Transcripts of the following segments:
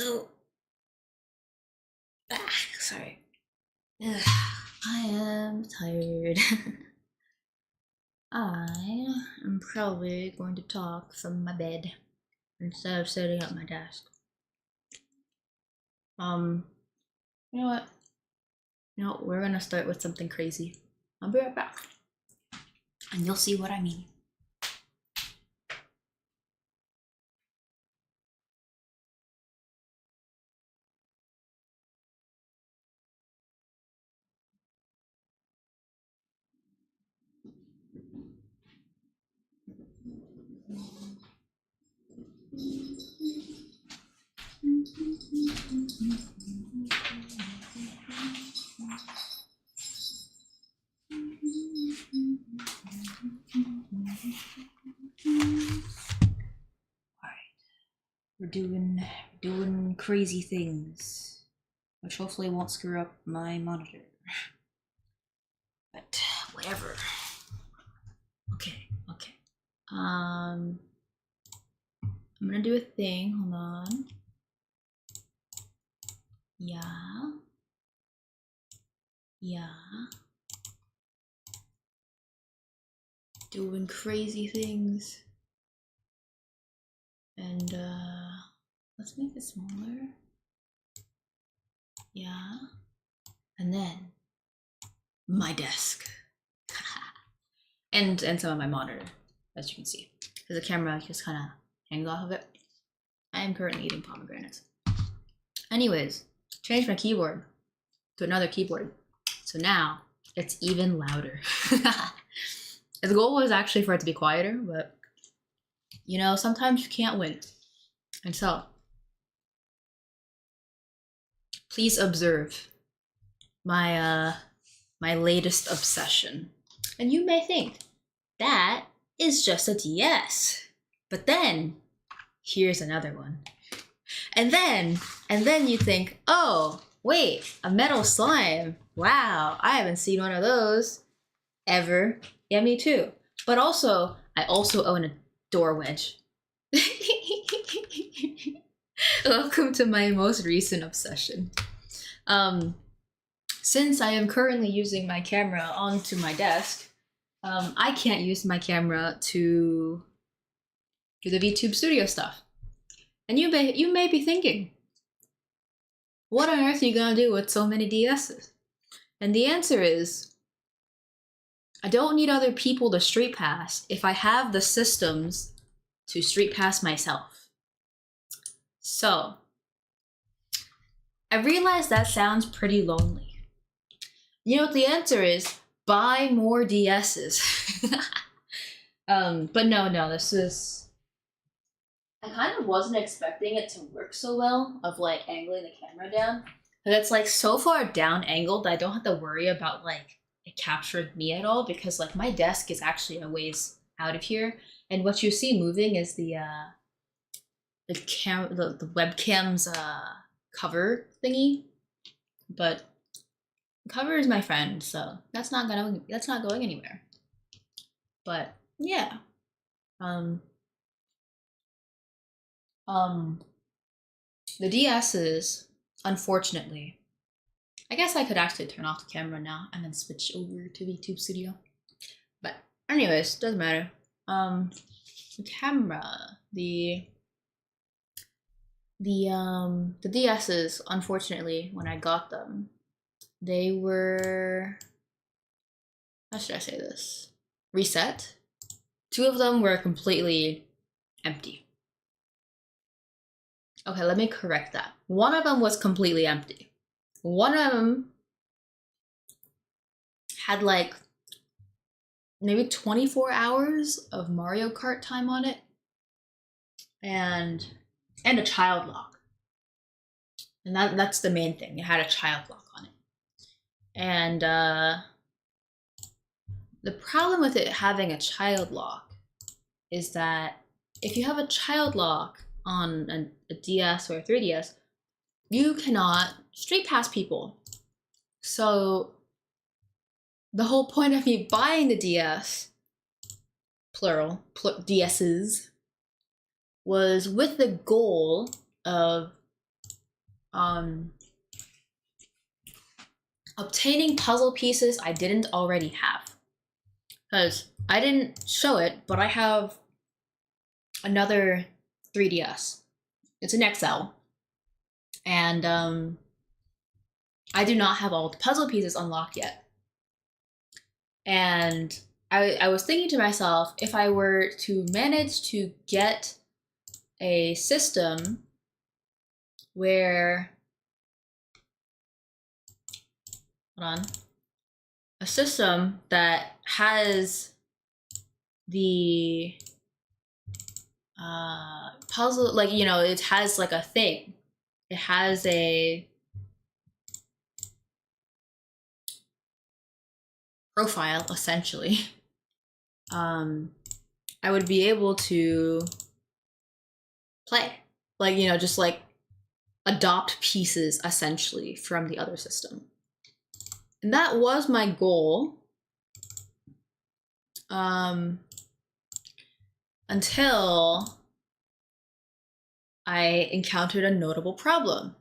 So, sorry. Ugh, I am tired. I am probably going to talk from my bed instead of sitting at my desk. You know what? No, we're gonna start with something crazy. I'll be right back. And you'll see what I mean. We're doing crazy things, which hopefully won't screw up my monitor. But whatever. Okay. I'm gonna do a thing. Hold on. Yeah. Doing crazy things. And let's make it smaller. Yeah. And then my desk. and some of my monitor, as you can see. Because the camera just kind of hangs off of it. I am currently eating pomegranates. Anyways, changed my keyboard to another keyboard. So now it's even louder. The goal was actually for it to be quieter, but you know, sometimes you can't win. And so, please observe my my latest obsession. And you may think, that is just a DS. But then, here's another one. And then you think, oh, wait, a metal slime. Wow, I haven't seen one of those ever. Yeah, me too. But also, I also own a door wedge. Welcome to my most recent obsession. Since I am currently using my camera onto my desk, I can't use my camera to do the VTube Studio stuff. And you may be thinking, what on earth are you gonna do with so many DSs? And the answer is, I don't need other people to street pass if I have the systems to street pass myself. So, I realize that sounds pretty lonely. You know what the answer is? Buy more DSs. But no, this is... I kind of wasn't expecting it to work so well, of like angling the camera down. But it's like so far down angled that I don't have to worry about like it captured me at all, because like my desk is actually a ways out of here, and what you see moving is the webcam's cover thingy, but the cover is my friend, so that's not going anywhere. But yeah, the DS's, unfortunately, I guess I could actually turn off the camera now and then switch over to VTube Studio. But anyways, doesn't matter. The camera, the DS's, unfortunately, when I got them, they were, how should I say this? Reset. 2 of them were completely empty. Okay, let me correct that. 1 of them was completely empty. 1 of them had like maybe 24 hours of Mario Kart time on it, and a child lock. And that's the main thing. It had a child lock on it. And the problem with it having a child lock is that if you have a child lock on a DS or a 3DS, you cannot street pass people. So the whole point of me buying the DS, plural, DS's, was with the goal of obtaining puzzle pieces I didn't already have. Because I didn't show it, but I have another 3DS. It's an XL. And I do not have all the puzzle pieces unlocked yet. And I was thinking to myself, if I were to manage to get a system where, hold on, a system that has the puzzle, like, you know, it has like a thing. It has a profile, essentially. I would be able to play, like, you know, just like adopt pieces essentially from the other system. And that was my goal until I encountered a notable problem,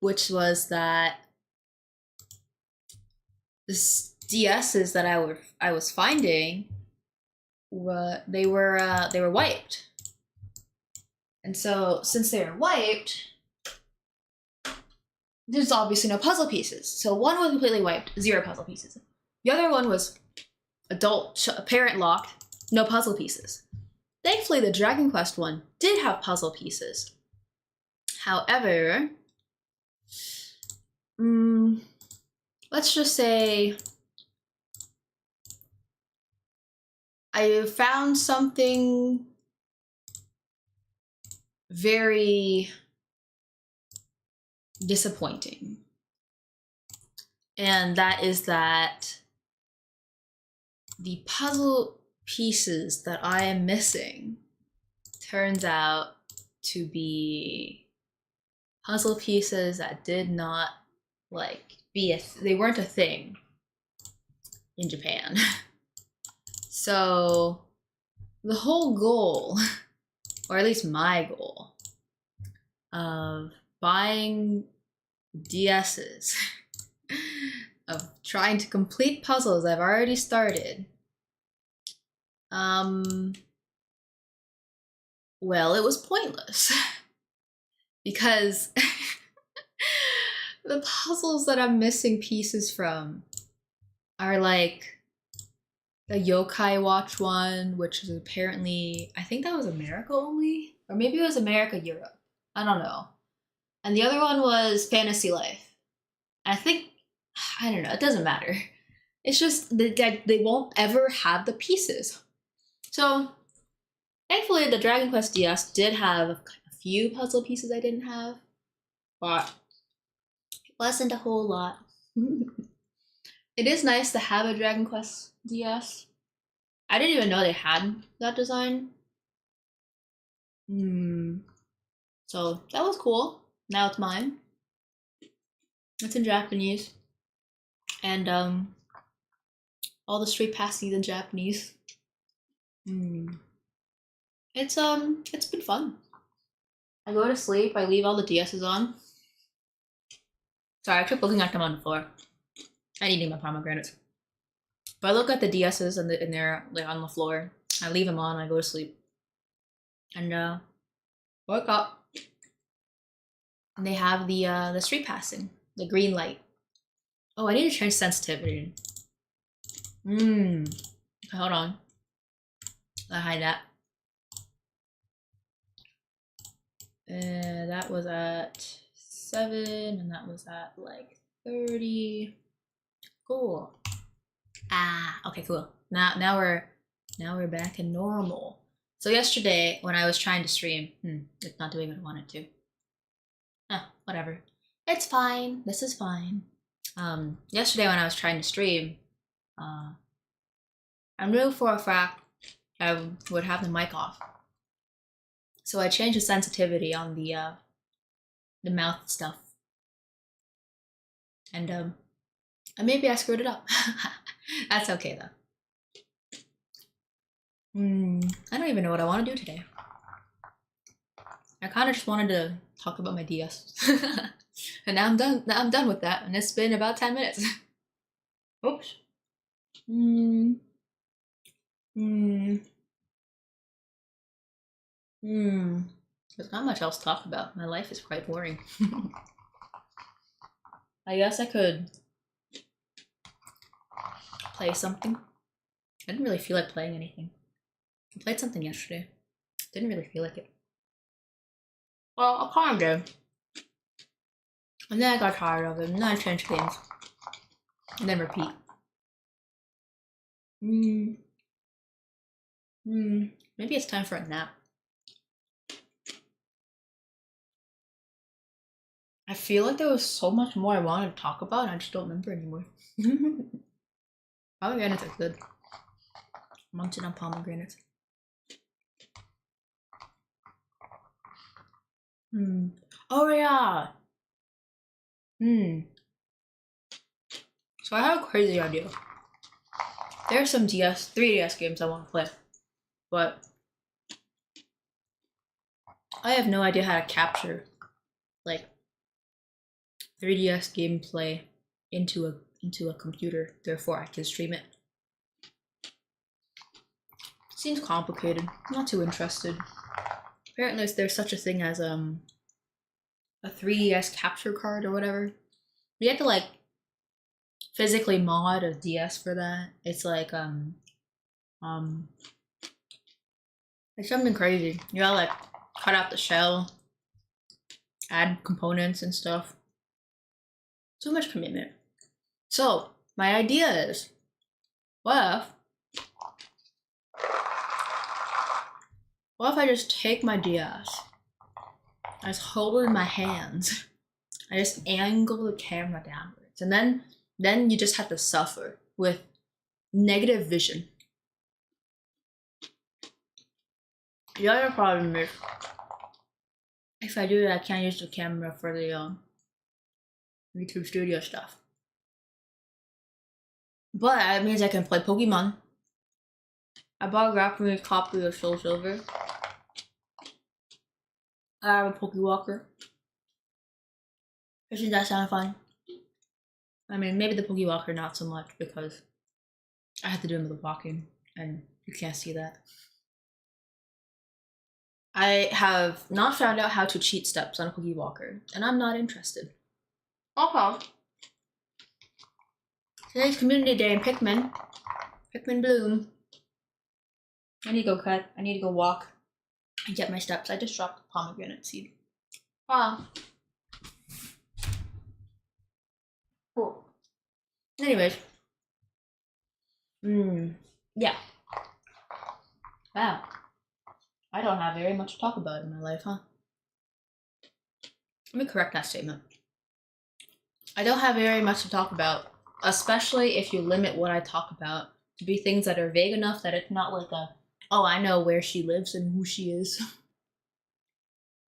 which was that the DSs that I was finding they were wiped. And so since they were wiped, there's obviously no puzzle pieces. So one was completely wiped, 0 puzzle pieces. The other one was adult parent locked, no puzzle pieces. Thankfully, the Dragon Quest one did have puzzle pieces. However, let's just say I found something very disappointing. And that is that the puzzle pieces that I am missing turns out to be puzzle pieces that did not like they weren't a thing in Japan. So the whole goal, or at least my goal, of buying DSs, of trying to complete puzzles I've already started, well, it was pointless. Because the puzzles that I'm missing pieces from are like the Yokai Watch one, which is apparently, I think that was America only, or maybe it was America, Europe. I don't know. And the other one was Fantasy Life. And I think, I don't know, it doesn't matter. It's just that they won't ever have the pieces. So thankfully the Dragon Quest DS did have a few puzzle pieces I didn't have, but it wasn't a whole lot. It is nice to have a Dragon Quest DS. I didn't even know they had that design. So that was cool. Now it's mine. It's in Japanese. And all the street passes in Japanese. It's been fun. I go to sleep, I leave all the DSs on. Sorry, I keep looking at them on the floor. I'm eating my pomegranates. But I look at the DSs and they're like on the floor. I leave them on, I go to sleep. And wake up. And they have the street passing, the green light. Oh, I need to change sensitivity. Okay, hold on. I'll hide that. That was at 7, and that was at like 30. Cool. Okay, cool. Now we're back in normal. So yesterday when I was trying to stream, it's not doing what I wanted to. Whatever. It's fine. This is fine. Yesterday when I was trying to stream, I knew for a fact I would have the mic off. So I changed the sensitivity on the mouth stuff. And maybe I screwed it up. That's okay though. I don't even know what I want to do today. I kind of just wanted to talk about my DS. And now I'm done. Now I'm done with that, and it's been about 10 minutes. Oops. Hmm. Hmm. Hmm. There's not much else to talk about. My life is quite boring. I guess I could play something. I didn't really feel like playing anything. I played something yesterday. Didn't really feel like it. Well, I kind of did. And then I got tired of it, and then I changed games. And then repeat. Maybe it's time for a nap. I feel like there was so much more I wanted to talk about, and I just don't remember anymore. Pomegranates are good. Munching on pomegranates. Oh yeah. So I have a crazy idea. There are some 3DS games I want to play, but I have no idea how to capture like 3DS gameplay into a computer. Therefore, I can stream it. Seems complicated. I'm not too interested. Apparently, there's such a thing as a 3DS capture card or whatever. You have to like physically mod a DS for that. It's like it's something crazy. You gotta like cut out the shell, add components and stuff. Too much commitment. So my idea is, what if I just take my DS, I just hold it in my hands, I just angle the camera downwards, and then you just have to suffer with negative vision. The other problem is, if I do that, I can't use the camera for the YouTube Studio stuff. But that means I can play Pokemon. I bought a graphic copy of Soul Silver. I have a Pokewalker. Doesn't that sound fun? I mean, maybe the Pokewalker not so much, because I have to do him with the walking, and you can't see that. I have not found out how to cheat steps on a Pokewalker, and I'm not interested. Okay. Today's Community Day in Pikmin Bloom. I need to go cut. I need to go walk and get my steps. I just dropped a pomegranate seed. Wow. Cool. Anyways. Yeah. Wow. I don't have very much to talk about in my life, huh? Let me correct that statement. I don't have very much to talk about, especially if you limit what I talk about to be things that are vague enough that it's not like oh, I know where she lives and who she is.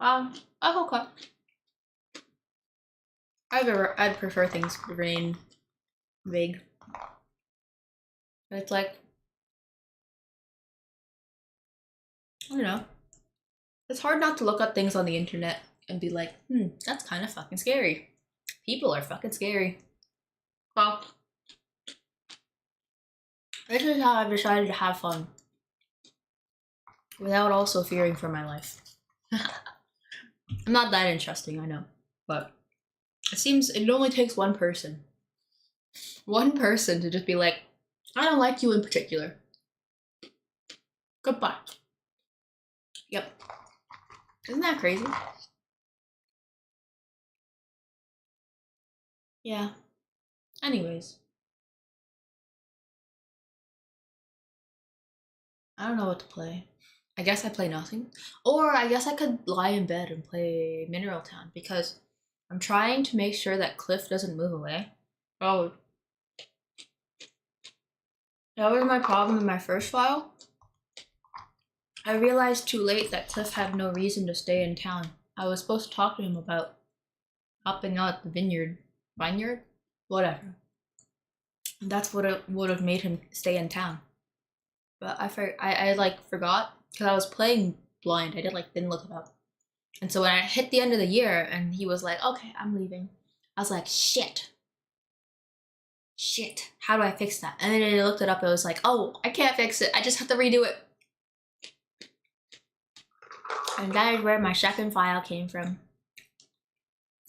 Okay. I'd prefer things to remain vague. But it's like, I don't know. It's hard not to look up things on the internet and be like, that's kind of fucking scary. People are fucking scary. Well, this is how I've decided to have fun. Without also fearing for my life. I'm not that interesting, I know. But it seems it only takes one person. One person to just be like, I don't like you in particular. Goodbye. Yep. Isn't that crazy? Yeah. Anyways. I don't know what to play. I guess I play nothing. Or I guess I could lie in bed and play Mineral Town, because I'm trying to make sure that Cliff doesn't move away. Oh. That was my problem in my first file. I realized too late that Cliff had no reason to stay in town. I was supposed to talk to him about helping out the vineyard? Whatever. That's what it would have made him stay in town. But I like forgot, because I was playing blind. I didn't look it up. And so when I hit the end of the year and he was like, okay, I'm leaving, I was like, shit, how do I fix that? And then I looked it up. It was like, oh, I can't fix it. I just have to redo it. And that is where my second file came from.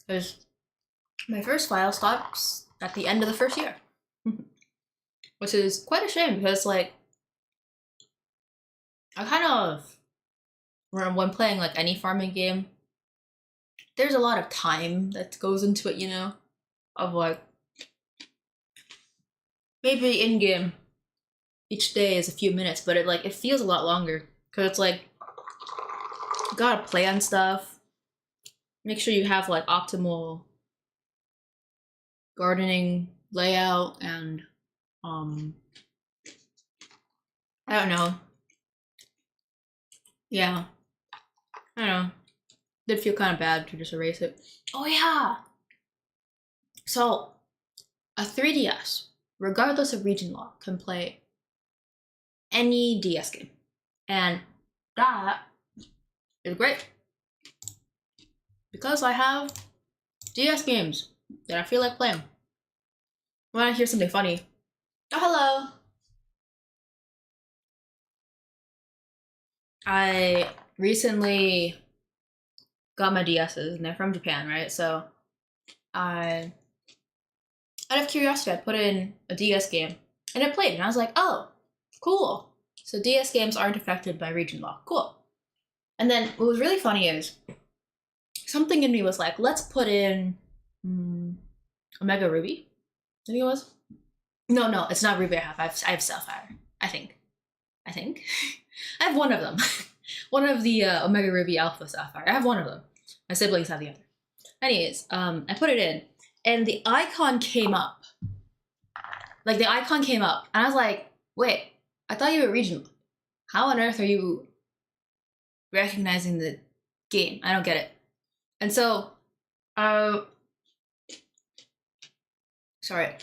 Because my first file stops at the end of the first year. Which is quite a shame because, like, I kind of, when playing like any farming game, there's a lot of time that goes into it, you know? Of like, maybe in game, each day is a few minutes, but it feels a lot longer. Because it's like, you gotta plan stuff, make sure you have like optimal gardening layout, and I don't know. Yeah, I don't know. Did feel kind of bad to just erase it. Oh yeah! So, a 3DS, regardless of region lock, can play any DS game. And that is great. Because I have DS games that I feel like playing. When I hear something funny, oh hello! I recently got my DSs and they're from Japan, right? So out of curiosity, I put in a DS game and it played, and I was like, oh, cool. So DS games aren't affected by region lock, cool. And then what was really funny is something in me was like, let's put in Omega Ruby. I think it was. No, it's not Ruby. I have Sapphire. I think. I have one of them. One of the Omega Ruby Alpha Sapphire. I have one of them. My siblings have the other. Anyways, I put it in, and the icon came up. Like, the icon came up, and I was like, wait, I thought you were regional. How on earth are you recognizing the game? I don't get it. And so, sorry,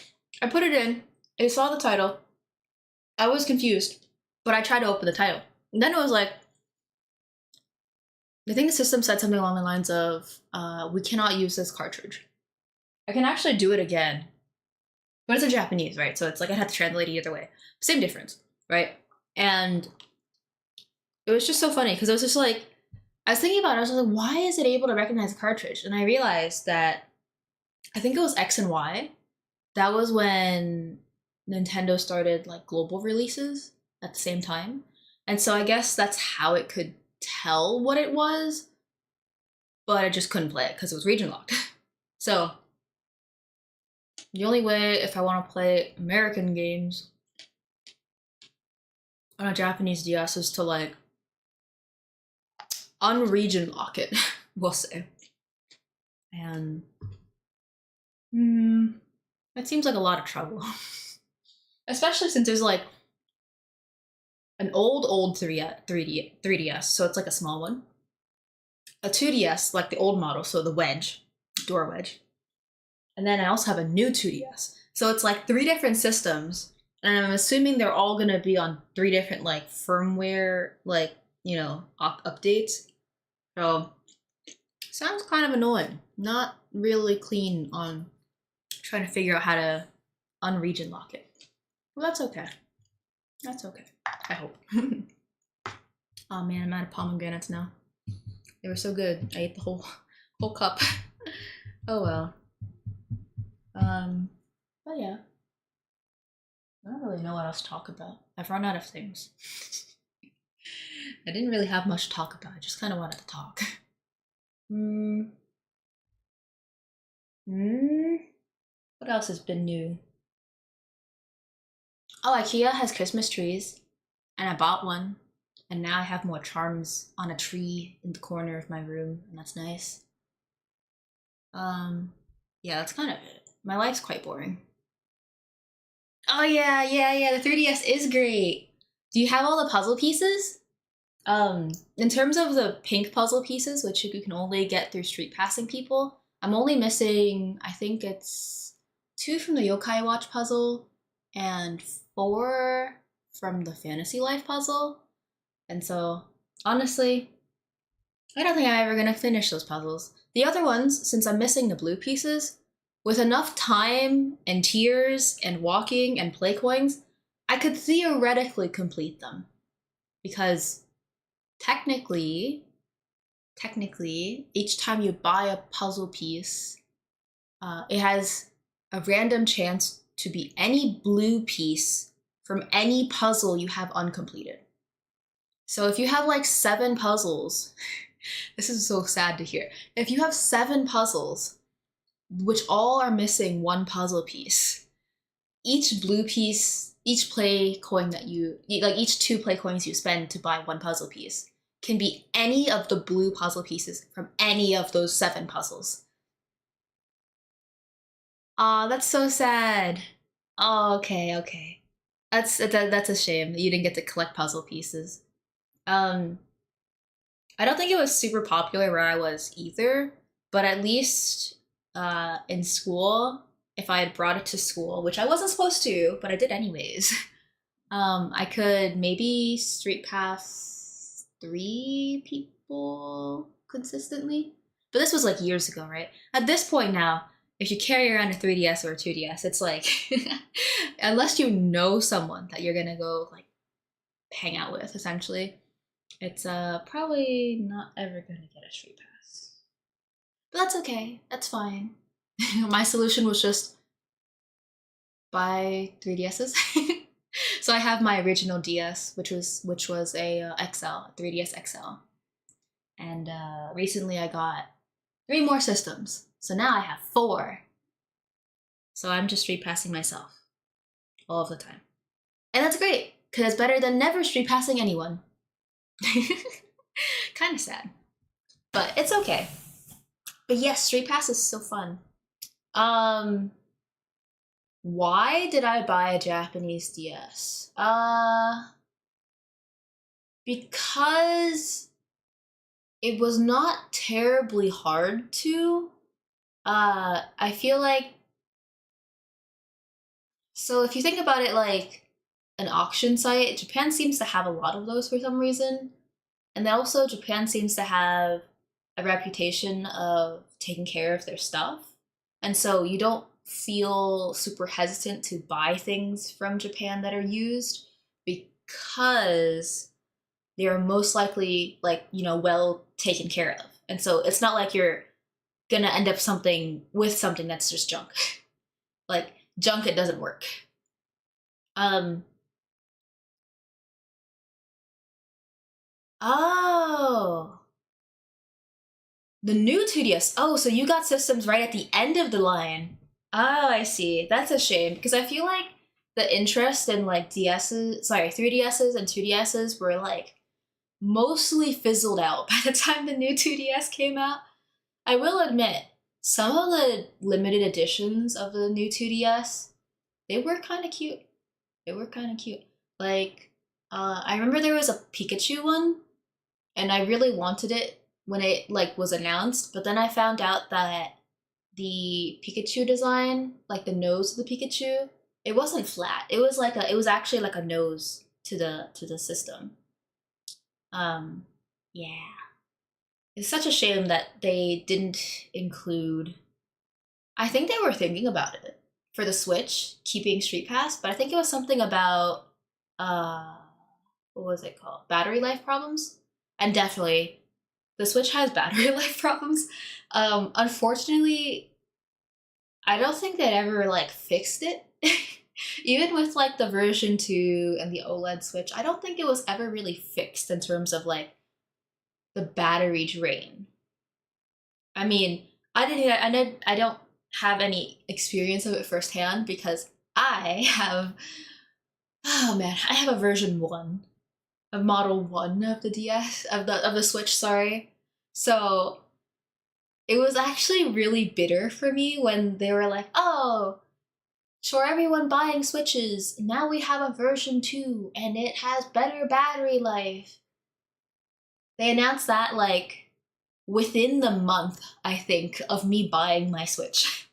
I put it in, I saw the title, I was confused, but I tried to open the title. And then it was like, I think the system said something along the lines of, we cannot use this cartridge. I can actually do it again, but it's in Japanese, right? So it's like I had to translate it either way. Same difference, right? And it was just so funny because it was just like, I was thinking about it, I was like, why is it able to recognize a cartridge? And I realized that, I think it was X and Y. That was when Nintendo started like global releases at the same time. And so I guess that's how it could tell what it was, but it just couldn't play it because it was region locked. So the only way, if I want to play American games on a Japanese DS, is to like unregion lock it, we'll say. And that seems like a lot of trouble. Especially since there's like an old 3DS, so it's like a small one. A 2DS, like the old model, so the wedge, door wedge. And then I also have a new 2DS. So it's like 3 different systems, and I'm assuming they're all gonna be on 3 different like firmware, like, you know, updates. So sounds kind of annoying. Not really clean on trying to figure out how to unregion lock it. Well, that's okay. That's okay. I hope. Oh man, I'm out of pomegranates now. They were so good. I ate the whole cup. Oh well. But yeah. I don't really know what else to talk about. I've run out of things. I didn't really have much to talk about. I just kind of wanted to talk. What else has been new? Oh, IKEA has Christmas trees, and I bought one, and now I have more charms on a tree in the corner of my room, and that's nice. Yeah, that's kind of it. My life's quite boring. Oh yeah, the 3DS is great. Do you have all the puzzle pieces? In terms of the pink puzzle pieces, which you can only get through street passing people, I'm only missing, I think it's 2 from the Yokai Watch puzzle and 4 from the Fantasy Life puzzle. And so, honestly, I don't think I'm ever gonna finish those puzzles. The other ones, since I'm missing the blue pieces, with enough time and tears and walking and play coins, I could theoretically complete them. Because technically, each time you buy a puzzle piece, it has a random chance to be any blue piece from any puzzle you have uncompleted. So if you have like 7 puzzles, this is so sad to hear. If you have 7 puzzles, which all are missing one puzzle piece, each blue piece, each play coin that you, like each 2 play coins you spend to buy one puzzle piece, can be any of the blue puzzle pieces from any of those 7 puzzles. Aw, that's so sad. Oh, okay. That's a shame that you didn't get to collect puzzle pieces. I don't think it was super popular where I was either, but at least in school, if I had brought it to school, which I wasn't supposed to, but I did anyways, I could maybe street pass 3 people consistently. But this was like years ago, right? At this point now, if you carry around a 3DS or a 2DS, it's like, unless you know someone that you're gonna go like hang out with, essentially, it's probably not ever gonna get a street pass. But that's okay, that's fine. My solution was just buy 3DSs. So I have my original DS, which was a XL, 3DS XL. And recently I got 3 more systems. So now I have 4. So I'm just street passing myself all of the time. And that's great, because it's better than never street passing anyone. Kind of sad. But it's okay. But yes, street pass is so fun. Why did I buy a Japanese DS? Because it was not terribly hard to. I feel like, so if you think about it like an auction site, Japan seems to have a lot of those for some reason. And then also Japan seems to have a reputation of taking care of their stuff. And so you don't feel super hesitant to buy things from Japan that are used because they are most likely like, well taken care of. And so it's not like you're gonna end up with something that's just junk. Like junk, it doesn't work. Oh, the new 2DS. Oh, so you got systems right at the end of the line. Oh, I see. That's a shame because I feel like the interest in like 3DSs and 2DSs were like mostly fizzled out by the time the new 2DS came out. I will admit, some of the limited editions of the new 2DS, they were kind of cute. Like, I remember there was a Pikachu one, and I really wanted it when it like was announced. But then I found out that the Pikachu design, like the nose of the Pikachu, it wasn't flat. It was actually like a nose to the system. Yeah. It's such a shame that they didn't include. I think they were thinking about it for the Switch, keeping Street Pass, but I think it was something about uh what was it called? Battery life problems? And definitely the Switch has battery life problems. Unfortunately, I don't think they ever like fixed it. Even with like the version 2 and the OLED Switch, I don't think it was ever really fixed in terms of like the battery drain. I mean, I don't have any experience of it firsthand because I have, oh man, I have a version 1, a model 1 of the DS, of the Switch, sorry. So it was actually really bitter for me when they were like, oh, for everyone buying Switches, now we have a version 2 and it has better battery life. They announced that like within the month, I think, of me buying my Switch.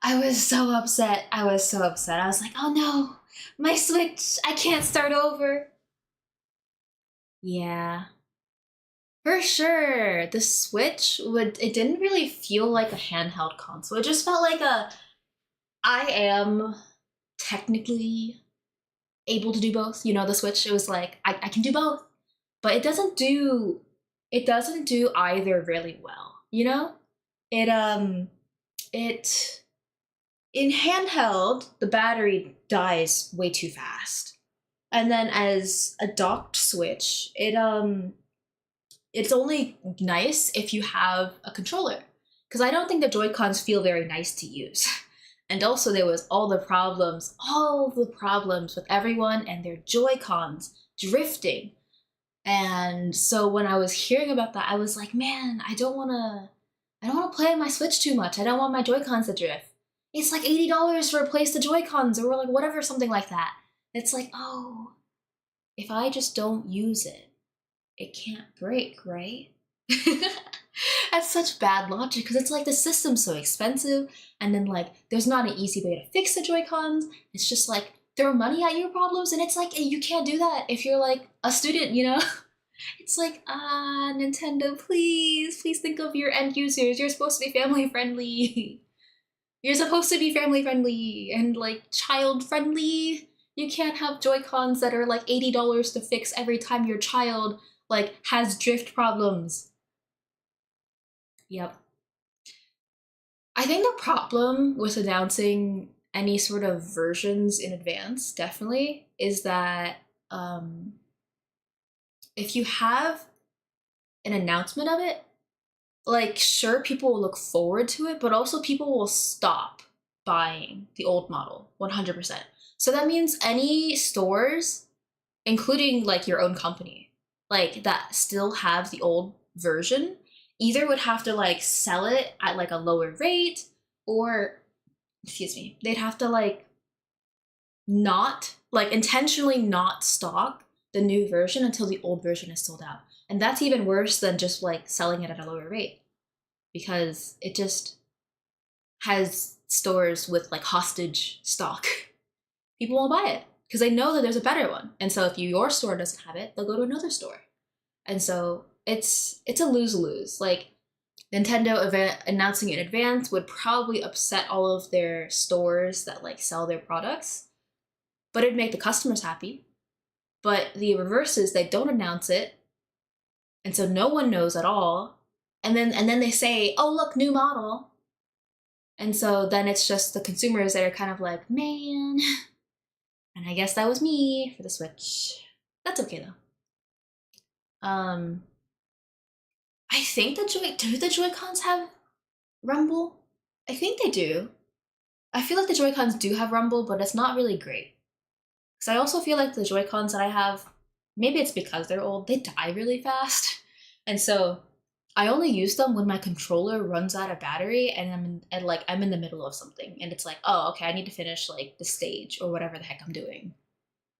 I was so upset. I was like, oh no, my Switch, I can't start over. Yeah. For sure. The Switch it didn't really feel like a handheld console. It just felt like I am technically able to do both. You know, the Switch, it was like I can do both. But it doesn't do either really well, you know? It in handheld, the battery dies way too fast. And then as a docked Switch, it's only nice if you have a controller, because I don't think the Joy-Cons feel very nice to use. And also there was all the problems with everyone and their Joy-Cons drifting. And so when I was hearing about that, I was like, man, I don't want to play on my Switch too much. I don't want my Joy-Cons to drift. It's like $80 to replace the Joy-Cons or like whatever, something like that. It's like, oh, if I just don't use it, it can't break, right? That's such bad logic, because it's like the system's so expensive, and then like there's not an easy way to fix the Joy-Cons. It's just like throw money at your problems, and it's like you can't do that if you're like a student, you know? It's like, Nintendo, please think of your end users. You're supposed to be family friendly. You're supposed to be family friendly and like child friendly. You can't have Joy-Cons that are like $80 to fix every time your child like has drift problems. Yep. I think the problem with announcing any sort of versions in advance definitely is that if you have an announcement of it, like sure, people will look forward to it, but also people will stop buying the old model 100%. So that means any stores, including like your own company, like that still have the old version, either would have to like sell it at like a lower rate, or they'd have to like not like intentionally not stock the new version until the old version is sold out. And that's even worse than just like selling it at a lower rate, because it just has stores with like hostage stock. People won't buy it because they know that there's a better one. And so if your store doesn't have it, they'll go to another store. And so it's a lose-lose. Like Nintendo announcing in advance would probably upset all of their stores that like sell their products, but it'd make the customers happy. But the reverse is they don't announce it, and so no one knows at all. And then they say, oh look, new model. And so then it's just the consumers that are kind of like, man. And I guess that was me for the Switch. That's okay though. I think do the Joy-Cons have rumble? I think they do. I feel like the Joy-Cons do have rumble, but it's not really great. Because I also feel like the Joy-Cons that I have, maybe it's because they're old, they die really fast. And so I only use them when my controller runs out of battery and I'm in the middle of something. And it's like, oh, okay, I need to finish like the stage or whatever the heck I'm doing.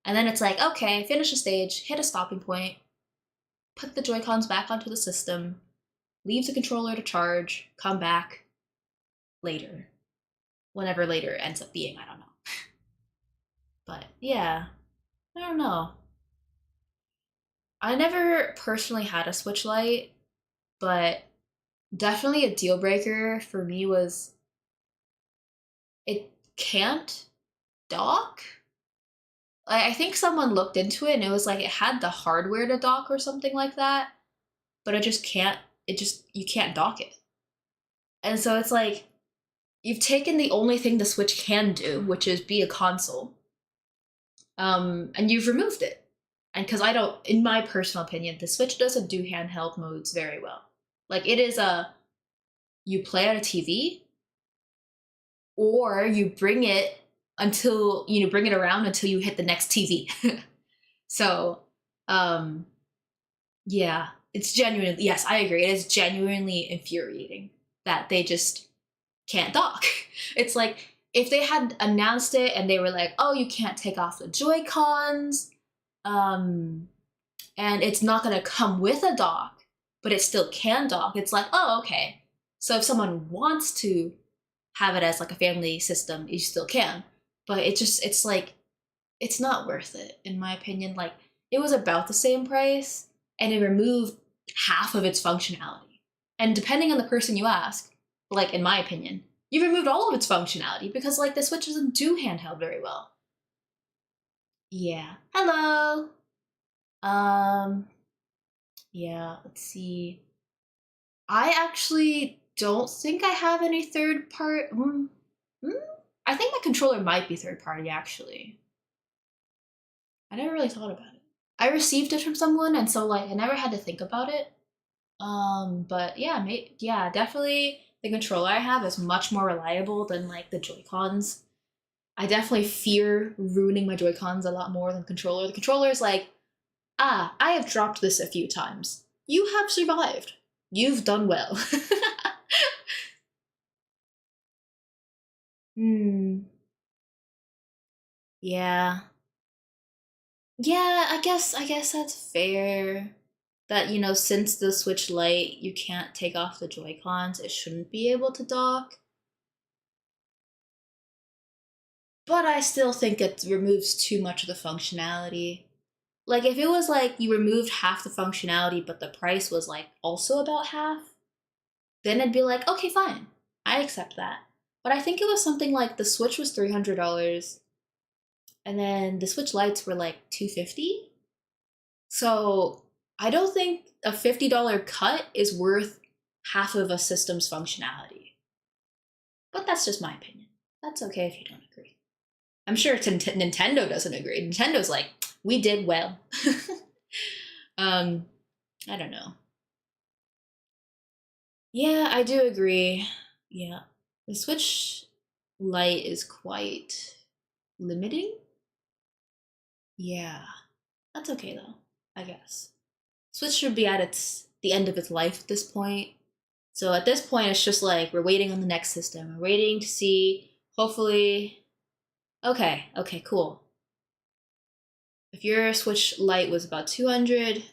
And then it's like, okay, finish the stage, hit a stopping point, put the Joy-Cons back onto the system, leave the controller to charge, come back later. Whenever later ends up being, I don't know. But yeah, I don't know. I never personally had a Switch Lite, but definitely a deal breaker for me was it can't dock. I think someone looked into it and it was like it had the hardware to dock or something like that, but you can't dock it. And so it's like you've taken the only thing the Switch can do, which is be a console, and you've removed it. And because in my personal opinion, the Switch doesn't do handheld modes very well. Like it is you play on a TV, or you bring it bring it around until you hit the next TV. So, yeah, it's genuinely, yes, I agree. It is genuinely infuriating that they just can't dock. It's like if they had announced it and they were like, oh, you can't take off the Joy-Cons, and it's not going to come with a dock, but it still can dock. It's like, oh, okay. So if someone wants to have it as like a family system, you still can. But it's like, it's not worth it, in my opinion. Like, it was about the same price, and it removed half of its functionality. And depending on the person you ask, like in my opinion, you've removed all of its functionality because like the Switch doesn't do handheld very well. Yeah. Hello. Yeah, let's see. I actually don't think I have any third part. I think my controller might be third party actually. I never really thought about it. I received it from someone, and so like I never had to think about it. But yeah, yeah, definitely the controller I have is much more reliable than like the Joy-Cons. I definitely fear ruining my Joy-Cons a lot more than controller. The controller is like, I have dropped this a few times. You have survived. You've done well. Yeah. Yeah, I guess that's fair. That, you know, since the Switch Lite, you can't take off the Joy-Cons, it shouldn't be able to dock. But I still think it removes too much of the functionality. Like, if it was like you removed half the functionality, but the price was like also about half, then it'd be like, okay, fine. I accept that. But I think it was something like the Switch was $300, and then the Switch Lites were like $250. So I don't think a $50 cut is worth half of a system's functionality. But that's just my opinion. That's okay if you don't agree. I'm sure Nintendo doesn't agree. Nintendo's like, we did well. I don't know. Yeah, I do agree. Yeah. The Switch Lite is quite limiting. Yeah. That's okay though, I guess. Switch should be at the end of its life at this point. So at this point, it's just like we're waiting on the next system. We're waiting to see, hopefully. Okay, cool. If your Switch Lite was about 200,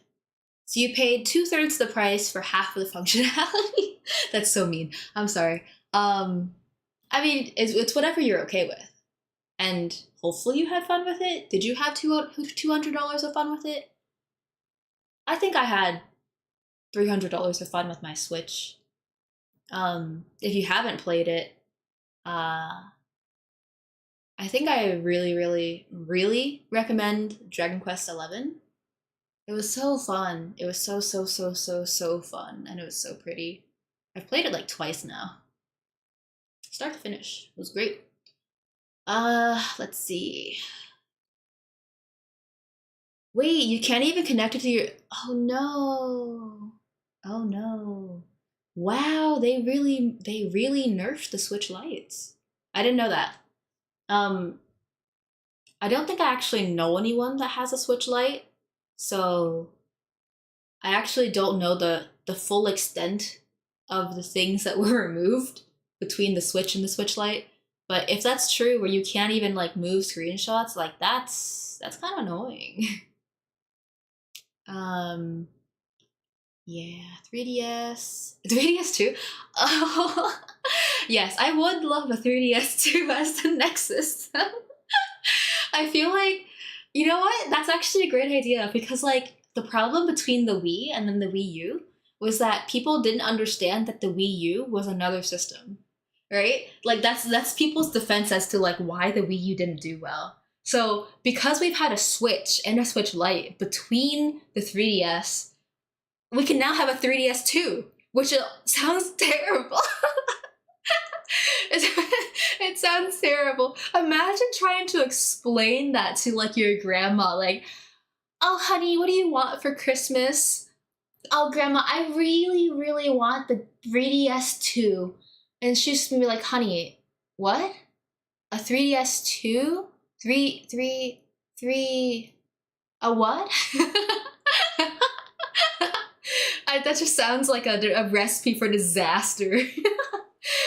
so you paid 2/3 the price for half of the functionality. That's so mean. I'm sorry. I mean, it's whatever you're okay with, and hopefully you had fun with it. Did you have $200 of fun with it? I think I had $300 of fun with my Switch. If you haven't played it, I think I really, really, really recommend Dragon Quest XI. It was so fun. It was so fun, and it was so pretty. I've played it like twice now. Start to finish. It was great. Let's see. Wait, you can't even connect it to your... Oh no. Oh no. Wow, they really nerfed the Switch Lites. I didn't know that. I don't think I actually know anyone that has a Switch Lite, so I actually don't know the full extent of the things that were removed between the Switch and the Switch Lite. But if that's true, where you can't even like move screenshots, like that's kind of annoying. Yeah, 3DS. 3DS too? Oh, yes, I would love a 3DS too as the next system. I feel like, you know what? That's actually a great idea because, like, the problem between the Wii and then the Wii U was that people didn't understand that the Wii U was another system, right? Like, that's people's defense as to, like, why the Wii U didn't do well. So, because we've had a Switch and a Switch Lite between the 3DS, we can now have a 3DS too, which sounds terrible. It sounds terrible. Imagine trying to explain that to like your grandma, like, oh honey, what do you want for Christmas? Oh grandma, I really, really want the 3DS too. And she's just gonna be like, honey, what? A 3DS two? A what? That just sounds like a recipe for disaster.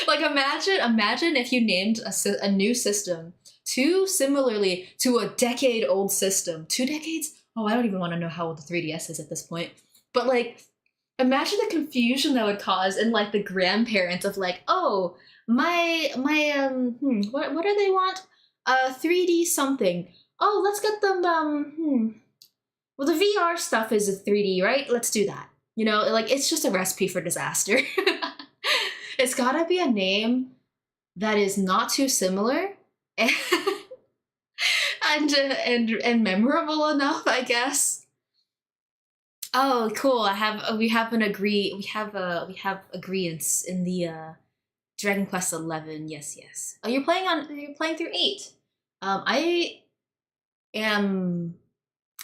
Like imagine if you named a new system too similarly to a decade-old system. 2 decades? Oh, I don't even want to know how old the 3DS is at this point. But like, imagine the confusion that would cause in like the grandparents of like, oh, my what do they want? 3D something. Oh, let's get them well, the VR stuff is a 3D, right? Let's do that. You know, like it's just a recipe for disaster. It's gotta be a name that is not too similar and and memorable enough, I guess. Oh, cool! We have agreements in the Dragon Quest 11. Yes, yes. Oh, you're playing through 8. I am.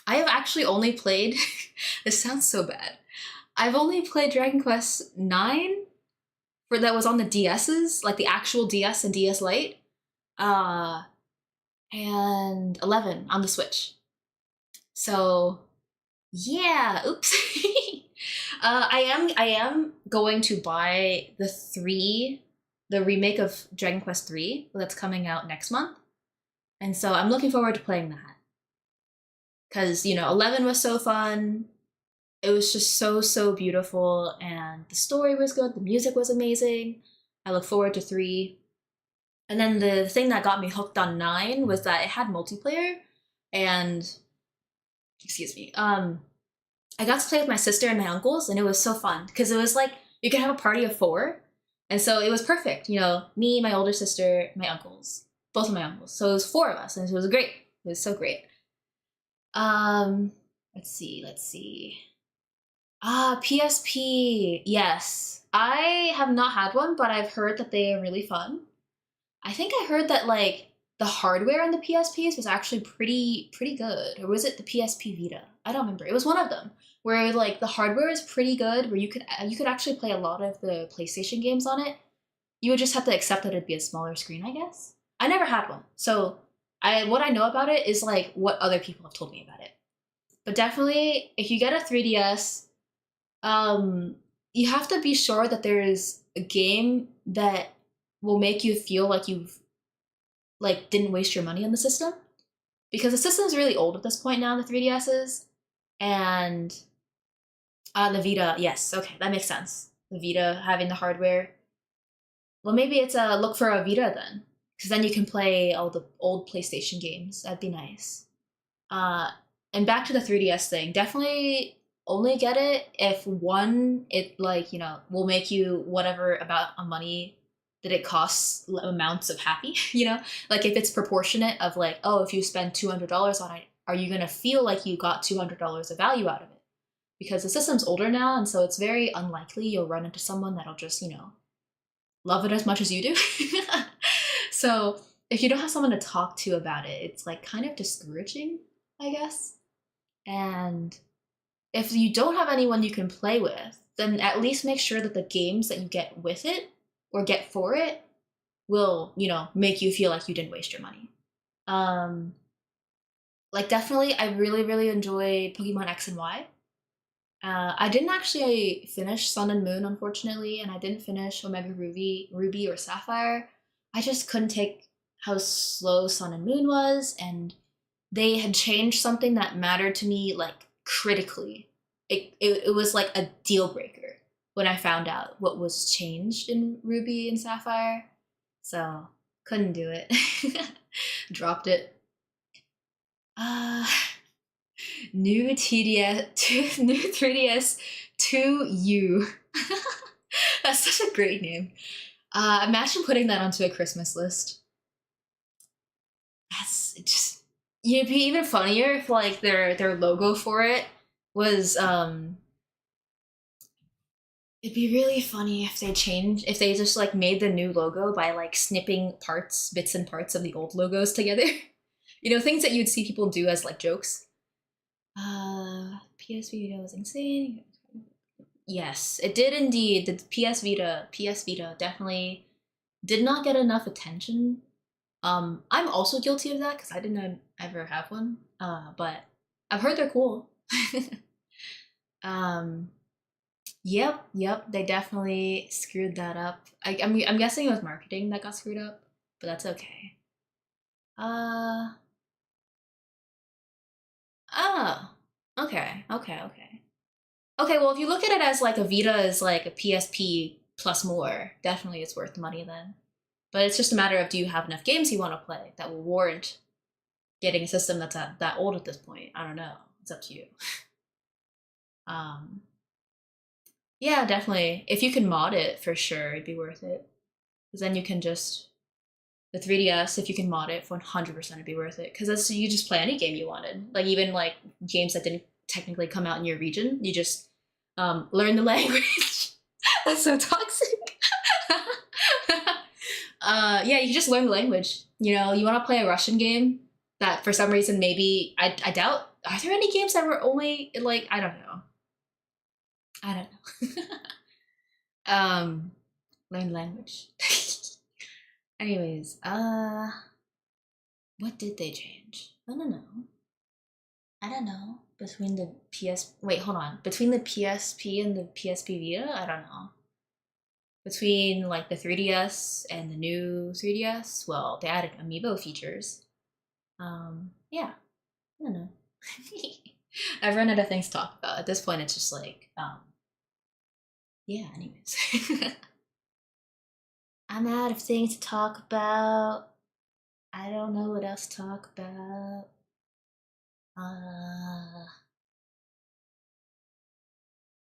I have actually only played. This sounds so bad. I've only played Dragon Quest 9 for that was on the DSs, like the actual DS and DS Lite, uh, and 11 on the Switch. So yeah, oops. I am going to buy the remake of Dragon Quest 3 that's coming out next month, and so I'm looking forward to playing that because 11 was so fun. It was just so beautiful, and the story was good. The music was amazing. I look forward to 3. And then the thing that got me hooked on 9 was that it had multiplayer, and excuse me, I got to play with my sister and my uncles, and it was so fun because it was like you could have a party of 4, and so it was perfect. Me, my older sister, my uncles, both of my uncles. So it was 4 of us, and it was great. It was so great. Let's see. PSP. Yes. I have not had one, but I've heard that they are really fun. I think I heard that like the hardware on the PSPs was actually pretty good. Or was it the PSP Vita? I don't remember. It was one of them where like the hardware is pretty good, where you could actually play a lot of the PlayStation games on it. You would just have to accept that it'd be a smaller screen, I guess. I never had one. So what I know about it is like what other people have told me about it. But definitely if you get a 3DS, you have to be sure that there is a game that will make you feel like you've like didn't waste your money on the system, because the system is really old at this point now, the 3DSs, and the Vita. Yes, okay, that makes sense. The Vita having the hardware. Well, maybe it's a look for a Vita then, because then you can play all the old PlayStation games. That'd be nice. And back to the 3DS thing, definitely only get it if one, it like will make you whatever about a money that it costs amounts of happy. Like if it's proportionate of like, oh, if you spend $200 on it, are you gonna feel like you got $200 of value out of it? Because the system's older now, and so it's very unlikely you'll run into someone that'll just love it as much as you do. So if you don't have someone to talk to about it, it's like kind of discouraging, I guess. And if you don't have anyone you can play with, then at least make sure that the games that you get with it or get for it will, make you feel like you didn't waste your money. Like definitely, I really enjoy Pokemon X and Y. I didn't actually finish Sun and Moon, unfortunately, and I didn't finish Omega Ruby or Sapphire. I just couldn't take how slow Sun and Moon was, and they had changed something that mattered to me like critically. It was like a deal breaker when I found out what was changed in Ruby and Sapphire. So couldn't do it. Dropped it. New 3DS 2U. That's such a great name. Imagine putting that onto a Christmas list. That's just, it'd be even funnier if like their logo for it was it'd be really funny if they just like made the new logo by like snipping bits and parts of the old logos together. Things that you'd see people do as like jokes. PS Vita was insane. Yes, it did indeed. The PS Vita definitely did not get enough attention. I'm also guilty of that because I didn't ever have one. But I've heard they're cool. Yep, they definitely screwed that up. I'm guessing it was marketing that got screwed up, but that's okay. Oh, okay. Okay, well, if you look at it as like a Vita is like a PSP plus more, definitely it's worth the money then. But it's just a matter of, do you have enough games you want to play that will warrant getting a system that's that old at this point? I don't know. It's up to you. Yeah, definitely. If you can mod it, for sure, it'd be worth it. Because then you can just the 3DS, if you can mod it, 100% it'd be worth it. Because that's you just play any game you wanted. Like even like games that didn't technically come out in your region, you just learn the language. That's so toxic. Yeah, you can just learn the language. You know, you want to play a Russian game that for some reason maybe I doubt. Are there any games that were only like I don't know. I don't know. Learn language. Anyways, what did they change? I don't know. I don't know. Between the wait, hold on. Between the PSP and the PSP Vita, I don't know. Between like the 3DS and the new 3DS, well, they added amiibo features. Yeah, I don't know. I've run out of things to talk about. At this point, it's just like, yeah, anyways. I'm out of things to talk about. I don't know what else to talk about.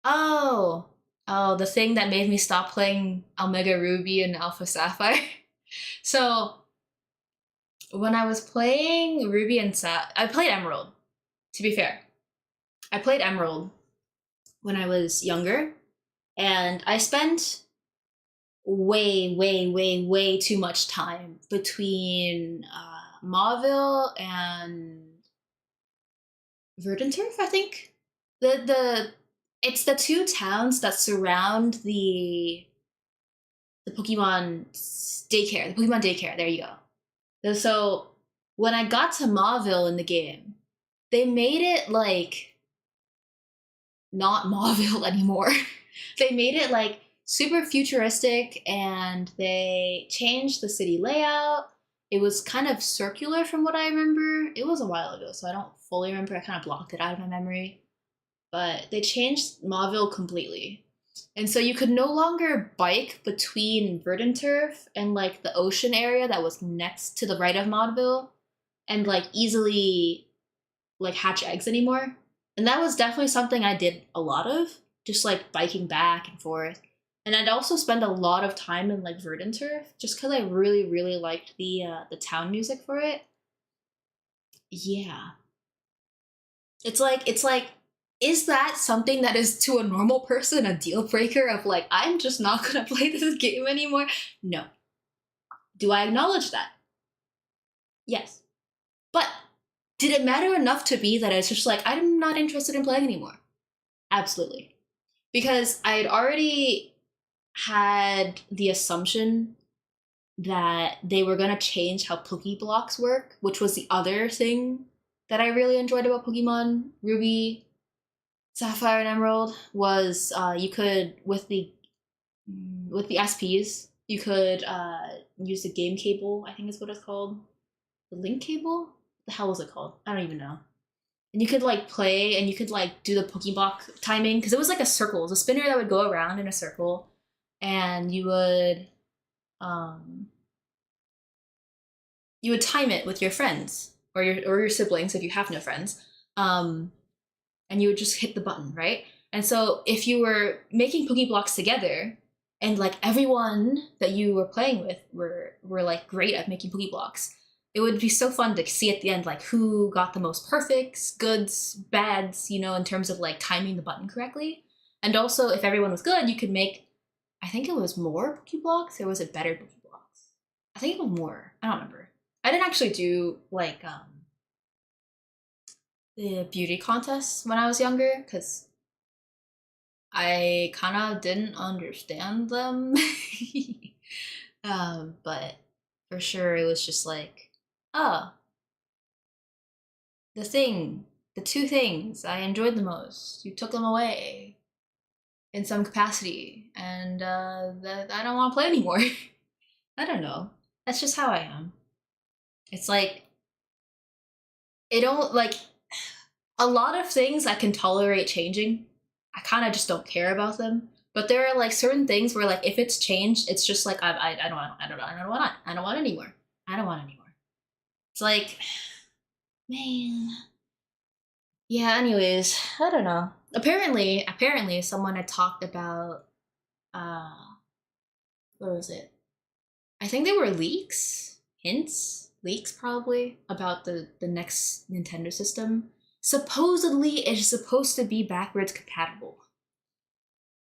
Oh, the thing that made me stop playing Omega Ruby and Alpha Sapphire. So when I was playing Ruby and I played Emerald. To be fair, I played Emerald when I was younger, and I spent way too much time between Mauville and Verdanturf, I think. The it's the two towns that surround the Pokemon daycare. The Pokemon daycare. There you go. So when I got to Mauville in the game, they made it like not Mauville anymore. They made it like super futuristic, and they changed the city layout. It was kind of circular from what I remember. It was a while ago, so I don't fully remember. I kind of blocked it out of my memory. But they changed Mauville completely. And so you could no longer bike between Verdanturf and like the ocean area that was next to the right of Mauville and like easily like hatch eggs anymore. And that was definitely something I did a lot of, just like biking back and forth. And I'd also spend a lot of time in like Verdanturf just because I really liked the town music for it. Yeah, it's like is that something that is to a normal person a deal breaker of like I'm just not gonna play this game anymore? No. Do I acknowledge that? Yes. But did it matter enough to me that it's just like I'm not interested in playing anymore? Absolutely. Because I had already had the assumption that they were gonna change how Pokeblocks work, which was the other thing that I really enjoyed about Pokemon Ruby, Sapphire, and Emerald was you could with the SPs you could use the game cable. I think is what it's called, the link cable. What the hell was it called? I don't even know. And you could like play and you could like do the Pokeblock timing because it was like a circle. It was a spinner that would go around in a circle, and um, you would time it with your friends or your siblings if you have no friends. Um, and you would just hit the button, right? And so if you were making Pokeblocks together, and like everyone that you were playing with were like great at making Pokeblocks, it would be so fun to see at the end like who got the most perfects, goods, bads, you know, in terms of like timing the button correctly. And also if everyone was good, you could make I think it was more Pokeblocks or was it better Pokeblocks? I think it was more. I don't remember. I didn't actually do like the beauty contests when I was younger because I kind of didn't understand them. But for sure, it was just like, oh, the two things I enjoyed the most, you took them away in some capacity, and that I don't want to play anymore. I don't know. That's just how I am. It's like it don't like a lot of things I can tolerate changing. I kind of just don't care about them. But there are like certain things where like if it's changed, it's just like I don't want anymore. I don't want anymore. It's like, man, Yeah, anyways, I don't know. Apparently someone had talked about uh what was it? I think they were leaks, hints, leaks probably about the next Nintendo system. Supposedly it's supposed to be backwards compatible.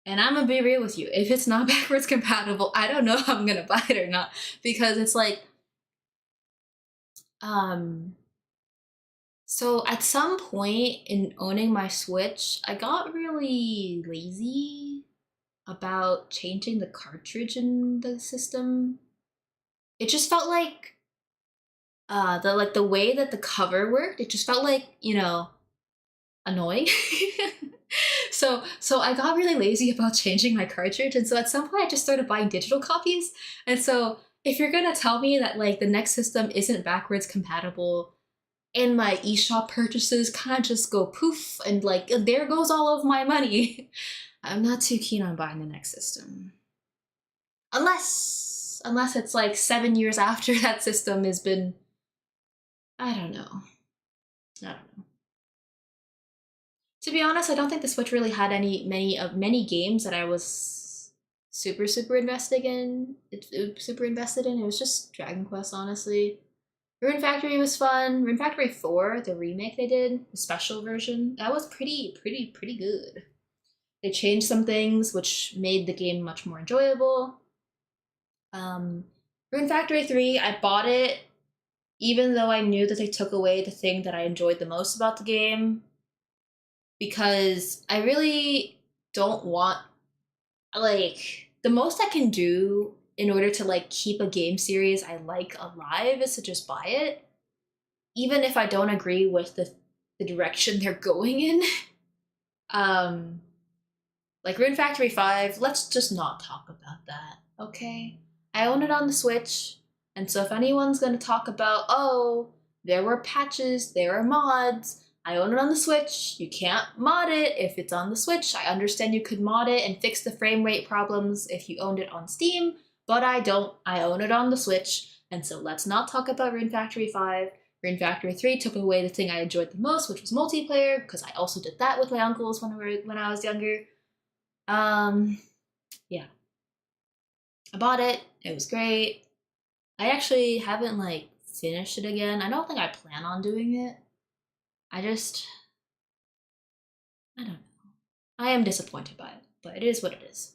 And I'm gonna be real with you. If it's not backwards compatible, I don't know if I'm gonna buy it or not. Because it's like, um, so at some point in owning my Switch, I got really lazy about changing the cartridge in the system. It just felt like the way that the cover worked, it just felt like, you know, annoying. So I got really lazy about changing my cartridge, and so at some point I just started buying digital copies. And so if you're gonna tell me that like the next system isn't backwards compatible and my eShop purchases kind of just go poof and like there goes all of my money, I'm not too keen on buying the next system. Unless it's like 7 years after that system has been, I don't know. I don't know. To be honest, I don't think the Switch really had many games that I was super invested in. Super invested in. It was just Dragon Quest, honestly. Rune Factory was fun. Rune Factory 4, the remake they did, the special version, that was pretty good. They changed some things which made the game much more enjoyable. Um, Rune Factory 3, I bought it even though I knew that they took away the thing that I enjoyed the most about the game, because I really don't want, like, the most I can do in order to like keep a game series I like alive is to just buy it, even if I don't agree with the direction they're going in. um like Rune Factory 5, let's just not talk about that, okay? I own it on the Switch, and so if anyone's going to talk about, oh, there were patches, there are mods, I own it on the Switch, you can't mod it if it's on the Switch. I understand you could mod it and fix the frame rate problems if you owned it on Steam, but I don't. I own it on the Switch, and so let's not talk about Rune Factory 5. Rune Factory 3 took away the thing I enjoyed the most, which was multiplayer, because I also did that with my uncles when I was younger. Yeah. I bought it, it was great. I actually haven't like finished it again. I don't think I plan on doing it. I just, I don't know. I am disappointed by it, but it is what it is.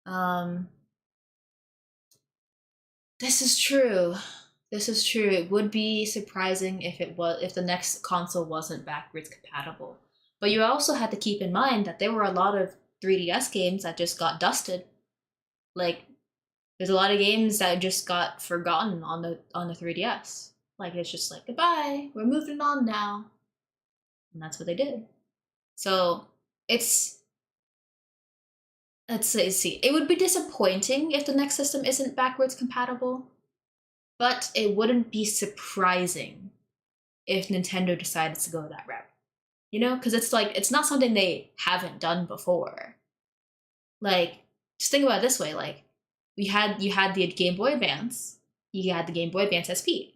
Um, this is true. This is true. It would be surprising if the next console wasn't backwards compatible. But you also had to keep in mind that there were a lot of 3DS games that just got dusted. Like there's a lot of games that just got forgotten on the 3DS. Like it's just like goodbye, we're moving on now. And that's what they did. So it's let's see. It would be disappointing if the next system isn't backwards compatible, but it wouldn't be surprising if Nintendo decided to go that route. You know, because it's like it's not something they haven't done before. Like, just think about it this way: like, you had the Game Boy Advance, you had the Game Boy Advance SP,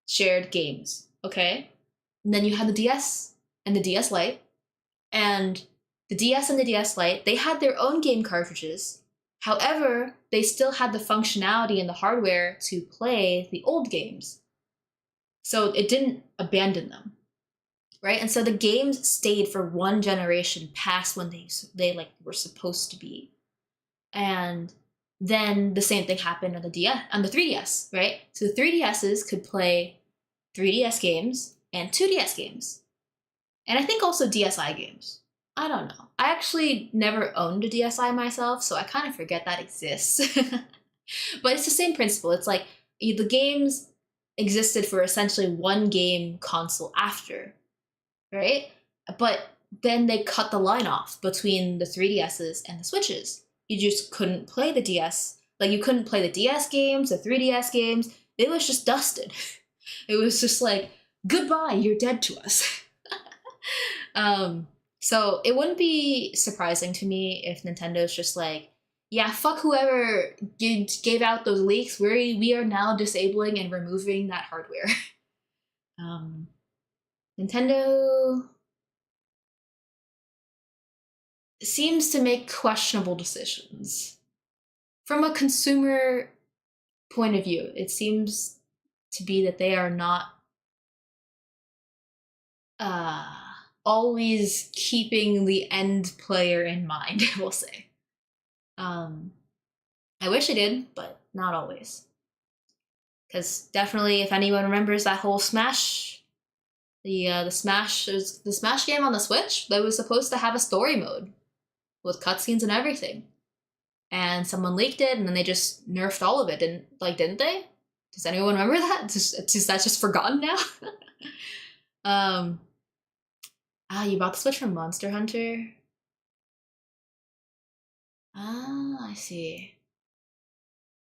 shared games, okay, and then you had the DS and the DS Lite, and the DS and the DS Lite, they had their own game cartridges. However, they still had the functionality and the hardware to play the old games. So it didn't abandon them, right? And so the games stayed for one generation past when they like were supposed to be. And then the same thing happened on the DS on the 3DS, right? So the 3DSs could play 3DS games and 2DS games. And I think also DSi games. I don't know. I actually never owned a DSi myself, so I kind of forget that exists. But it's the same principle. It's like the games existed for essentially one game console after, right? But then they cut the line off between the 3DSs and the Switches. You just couldn't play the DS. Like you couldn't play the DS games, the 3DS games. It was just dusted. It was just like, goodbye, you're dead to us. So it wouldn't be surprising to me if Nintendo's just like, yeah, fuck whoever gave out those leaks. We are now disabling and removing that hardware. um, Nintendo. seems to make questionable decisions. From a consumer point of view, it seems to be that they are not always keeping the end player in mind, we'll say. I wish I did, but not always. Because definitely, if anyone remembers that whole Smash, the Smash game on the Switch, that was supposed to have a story mode with cutscenes and everything, and someone leaked it, and then they just nerfed all of it. Didn't they? Does anyone remember that? Is that just forgotten now? You bought the Switch from Monster Hunter? Ah, I see.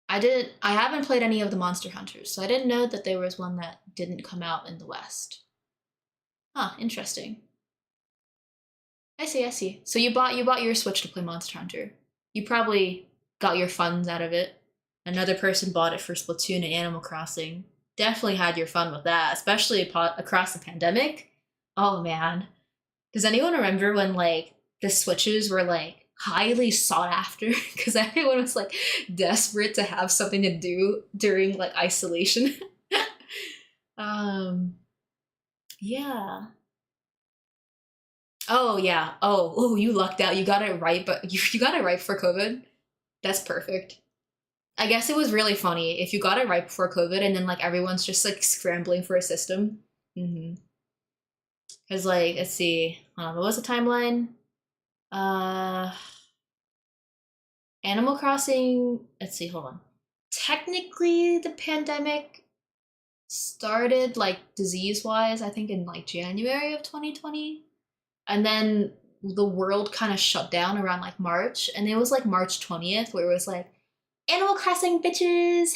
I haven't played any of the Monster Hunters, so I didn't know that there was one that didn't come out in the West. Huh, interesting. I see. So you bought your Switch to play Monster Hunter. You probably got your funds out of it. Another person bought it for Splatoon and Animal Crossing. Definitely had your fun with that, especially across the pandemic. Oh man. Does anyone remember when like the Switches were like highly sought after because everyone was like desperate to have something to do during like isolation? Yeah. Oh yeah. Oh, you lucked out. You got it right, but you got it right for COVID. That's perfect. I guess it was really funny if you got it right before COVID and then like everyone's just like scrambling for a system. Mm-hmm. Cause like, let's see, what was the timeline? Uh, Animal Crossing. Let's see, hold on. Technically, the pandemic started like disease-wise, I think in like January of 2020, and then the world kind of shut down around like March, and it was like March 20th where it was like Animal Crossing bitches,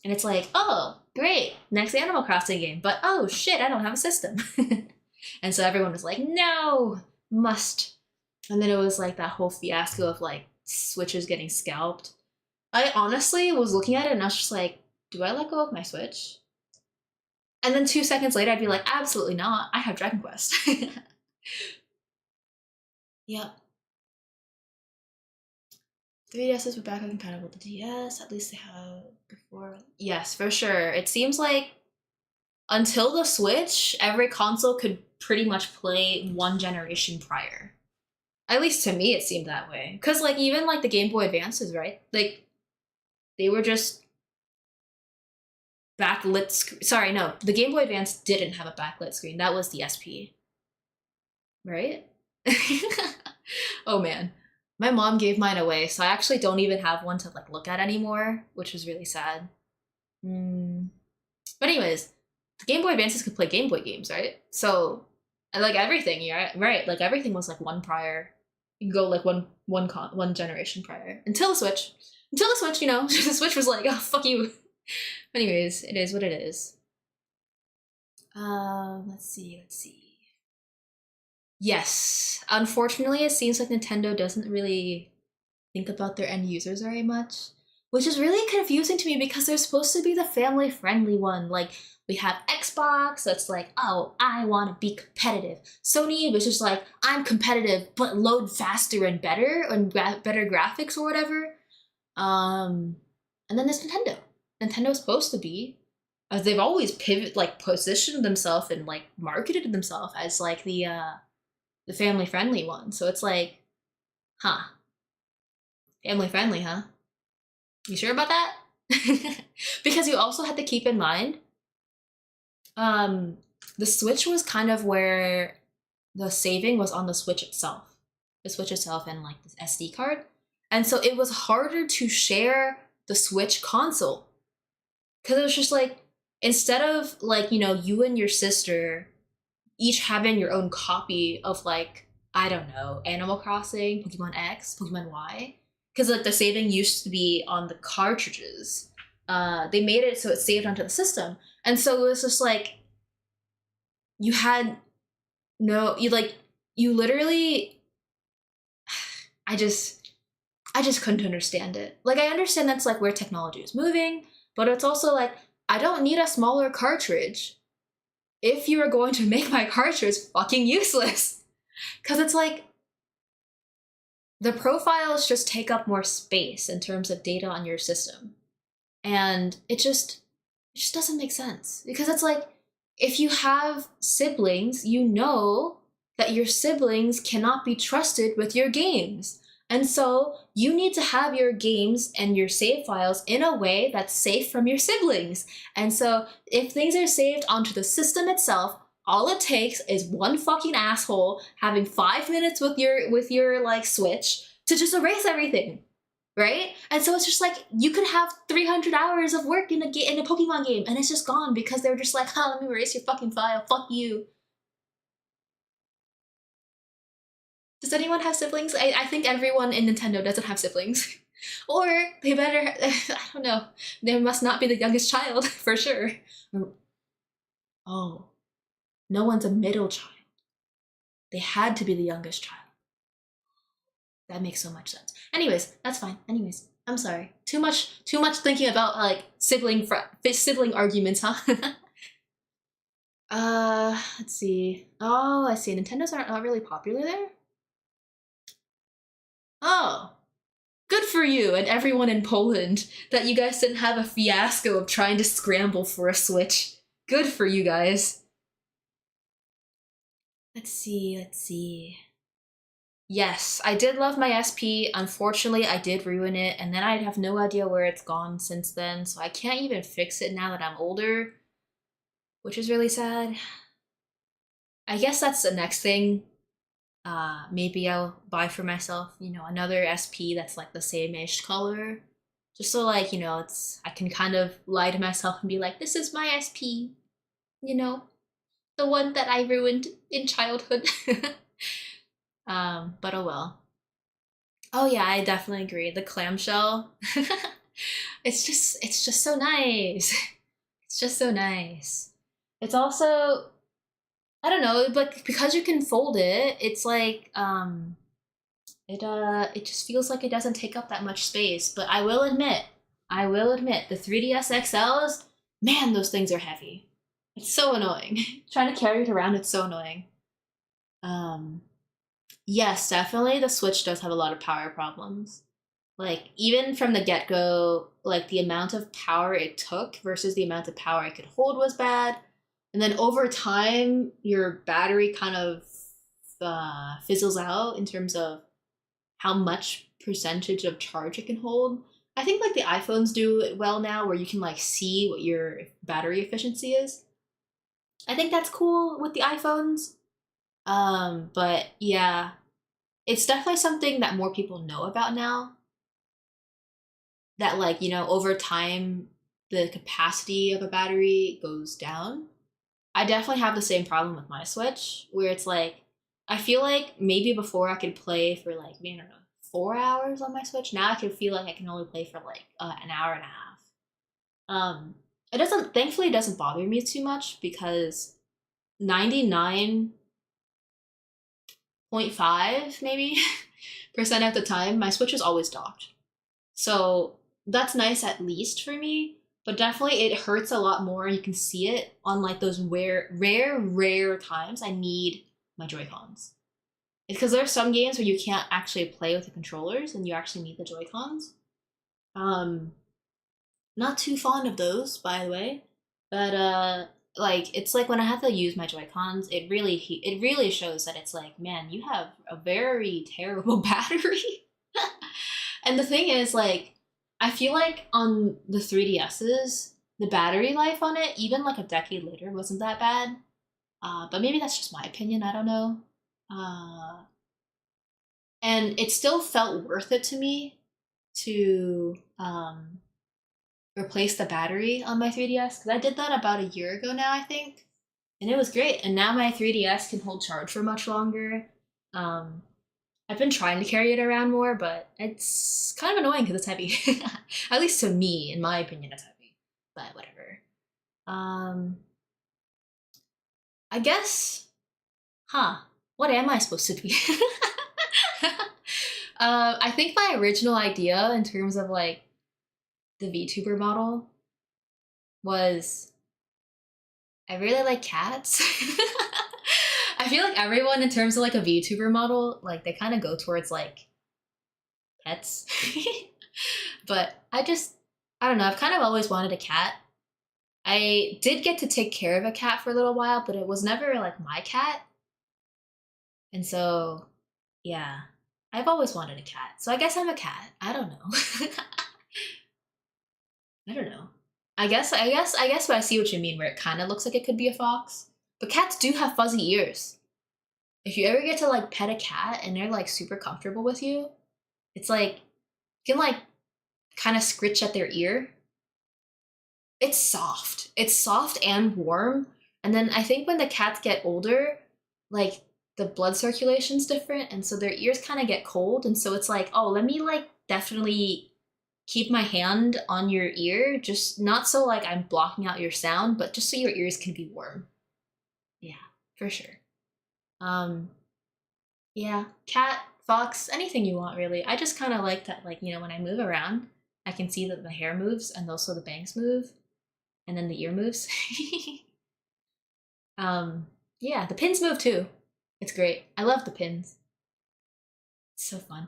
and it's like, oh great, next Animal Crossing game, but oh shit, I don't have a system. And so everyone was like, no, must. And then it was like that whole fiasco of like Switches getting scalped. I honestly was looking at it and I was just like, do I let go of my Switch? And then 2 seconds later, I'd be like, absolutely not. I have Dragon Quest. Yep. 3DSs were backward compatible with the DS. At least they have before. Yes, for sure. It seems like until the Switch, every console could pretty much play one generation prior. At least to me, it seemed that way. Because, like, even, like, the Game Boy Advances, right? Like, they were just backlit sorry, no. The Game Boy Advance didn't have a backlit screen. That was the SP. Right? Oh, man. My mom gave mine away, so I actually don't even have one to, like, look at anymore, which was really sad. But anyways, the Game Boy Advances could play Game Boy games, right? So, like everything, yeah, right? Like everything was like one prior. You can go like one generation prior until the Switch. Until the Switch, you know, the Switch was like, oh fuck you. Anyways, it is what it is. Let's see. Yes, unfortunately, it seems like Nintendo doesn't really think about their end users very much, which is really confusing to me because they're supposed to be the family-friendly one. Like, we have Xbox, that's like, oh, I want to be competitive. Sony was just like, I'm competitive, but load faster and better, and better graphics or whatever. And then there's Nintendo. Nintendo's supposed to be, as they've always positioned themselves and like marketed themselves as like the family-friendly one. So it's like, huh, family-friendly, huh? You sure about that? Because you also have to keep in mind, the Switch was kind of where the saving was on the Switch itself. The Switch itself and like the SD card. And so it was harder to share the Switch console. Because it was just like, instead of like, you know, you and your sister each having your own copy of like, I don't know, Animal Crossing, Pokemon X, Pokemon Y, because like the saving used to be on the cartridges. They made it so it saved onto the system, and so it was just like you had you literally. I just couldn't understand it. Like I understand that's like where technology is moving, but it's also like I don't need a smaller cartridge if you are going to make my cartridge fucking useless, because it's like the profiles just take up more space in terms of data on your system. And it just doesn't make sense. Because it's like, if you have siblings, you know that your siblings cannot be trusted with your games. And so you need to have your games and your save files in a way that's safe from your siblings. And so if things are saved onto the system itself, all it takes is one fucking asshole having 5 minutes with your like Switch to just erase everything, right? And so it's just like, you could have 300 hours of work in a Pokemon game, and it's just gone because they're just like, oh, let me erase your fucking file, fuck you. Does anyone have siblings? I think everyone in Nintendo doesn't have siblings. Or they better, I don't know, they must not be the youngest child, for sure. Oh, no one's a middle child. They had to be the youngest child. That makes so much sense. Anyways, that's fine. Anyways, I'm sorry. Too much thinking about like sibling arguments, huh? Let's see. Oh, I see. Nintendo's aren't not really popular there. Oh, good for you and everyone in Poland that you guys didn't have a fiasco of trying to scramble for a Switch. Good for you guys. Let's see. Yes, I did love my SP. Unfortunately, I did ruin it, and then I have no idea where it's gone since then, so I can't even fix it now that I'm older, which is really sad. I guess that's the next thing. Maybe I'll buy for myself, another SP that's like the same-ish color. Just so like, I can kind of lie to myself and be like, this is my SP, the one that I ruined in childhood. But oh well. Oh yeah, I definitely agree. The clamshell, it's just so nice. It's just so nice. It's also, I don't know, but because you can fold it, it's like it just feels like it doesn't take up that much space. But I will admit, the 3DS XLs, man, those things are heavy. It's so annoying. Trying to carry it around, it's so annoying. Yes, definitely the Switch does have a lot of power problems. Like, even from the get-go, like, the amount of power it took versus the amount of power it could hold was bad. And then over time, your battery kind of fizzles out in terms of how much percentage of charge it can hold. I think, like, the iPhones do it well now, where you can, like, see what your battery efficiency is. I think that's cool with the iPhones. But yeah, it's definitely something that more people know about now. That like, over time, the capacity of a battery goes down. I definitely have the same problem with my Switch, where it's like, I feel like maybe before I could play for like, I don't know, 4 hours on my Switch. Now I can feel like I can only play for like an hour and a half. Thankfully it doesn't bother me too much because 99.5 maybe percent of the time my Switch is always docked. So that's nice at least for me, but definitely it hurts a lot more. You can see it on like those rare times I need my Joy-Cons. It's because there are some games where you can't actually play with the controllers and you actually need the Joy-Cons. Not too fond of those, by the way, but like it's like when I have to use my Joy-Cons, it really shows that it's like, man, you have a very terrible battery. And the thing is, like, I feel like on the 3DSs, the battery life on it, even like a decade later, wasn't that bad. But maybe that's just my opinion. I don't know. And it still felt worth it to me to replace the battery on my 3DS, because I did that about a year ago now, I think, and it was great. And now my 3DS can hold charge for much longer. I've been trying to carry it around more, but it's kind of annoying because it's heavy. At least to me, in my opinion, it's heavy. But whatever. I guess, what am I supposed to be? I think my original idea in terms of like the VTuber model was, I really like cats. I feel like everyone in terms of like a VTuber model, like they kind of go towards like pets. But I don't know, I've kind of always wanted a cat. I did get to take care of a cat for a little while, but it was never like my cat. And so, yeah, I've always wanted a cat. So I guess I'm a cat. I don't know. I don't know. But I see what you mean, where it kind of looks like it could be a fox. But cats do have fuzzy ears. If you ever get to like pet a cat and they're like super comfortable with you, it's like you can like kind of scritch at their ear. It's soft. It's soft and warm. And then I think when the cats get older, like the blood circulation's different, and so their ears kind of get cold, and so it's like, oh, let me like definitely keep my hand on your ear, just not so like I'm blocking out your sound, but just so your ears can be warm. Yeah, for sure. Um, yeah, cat, fox, anything you want really. I just kind of like that, like, you know, when I move around, I can see that the hair moves and also the bangs move, and then the ear moves. Yeah, the pins move too. It's great. I love the pins. It's so fun.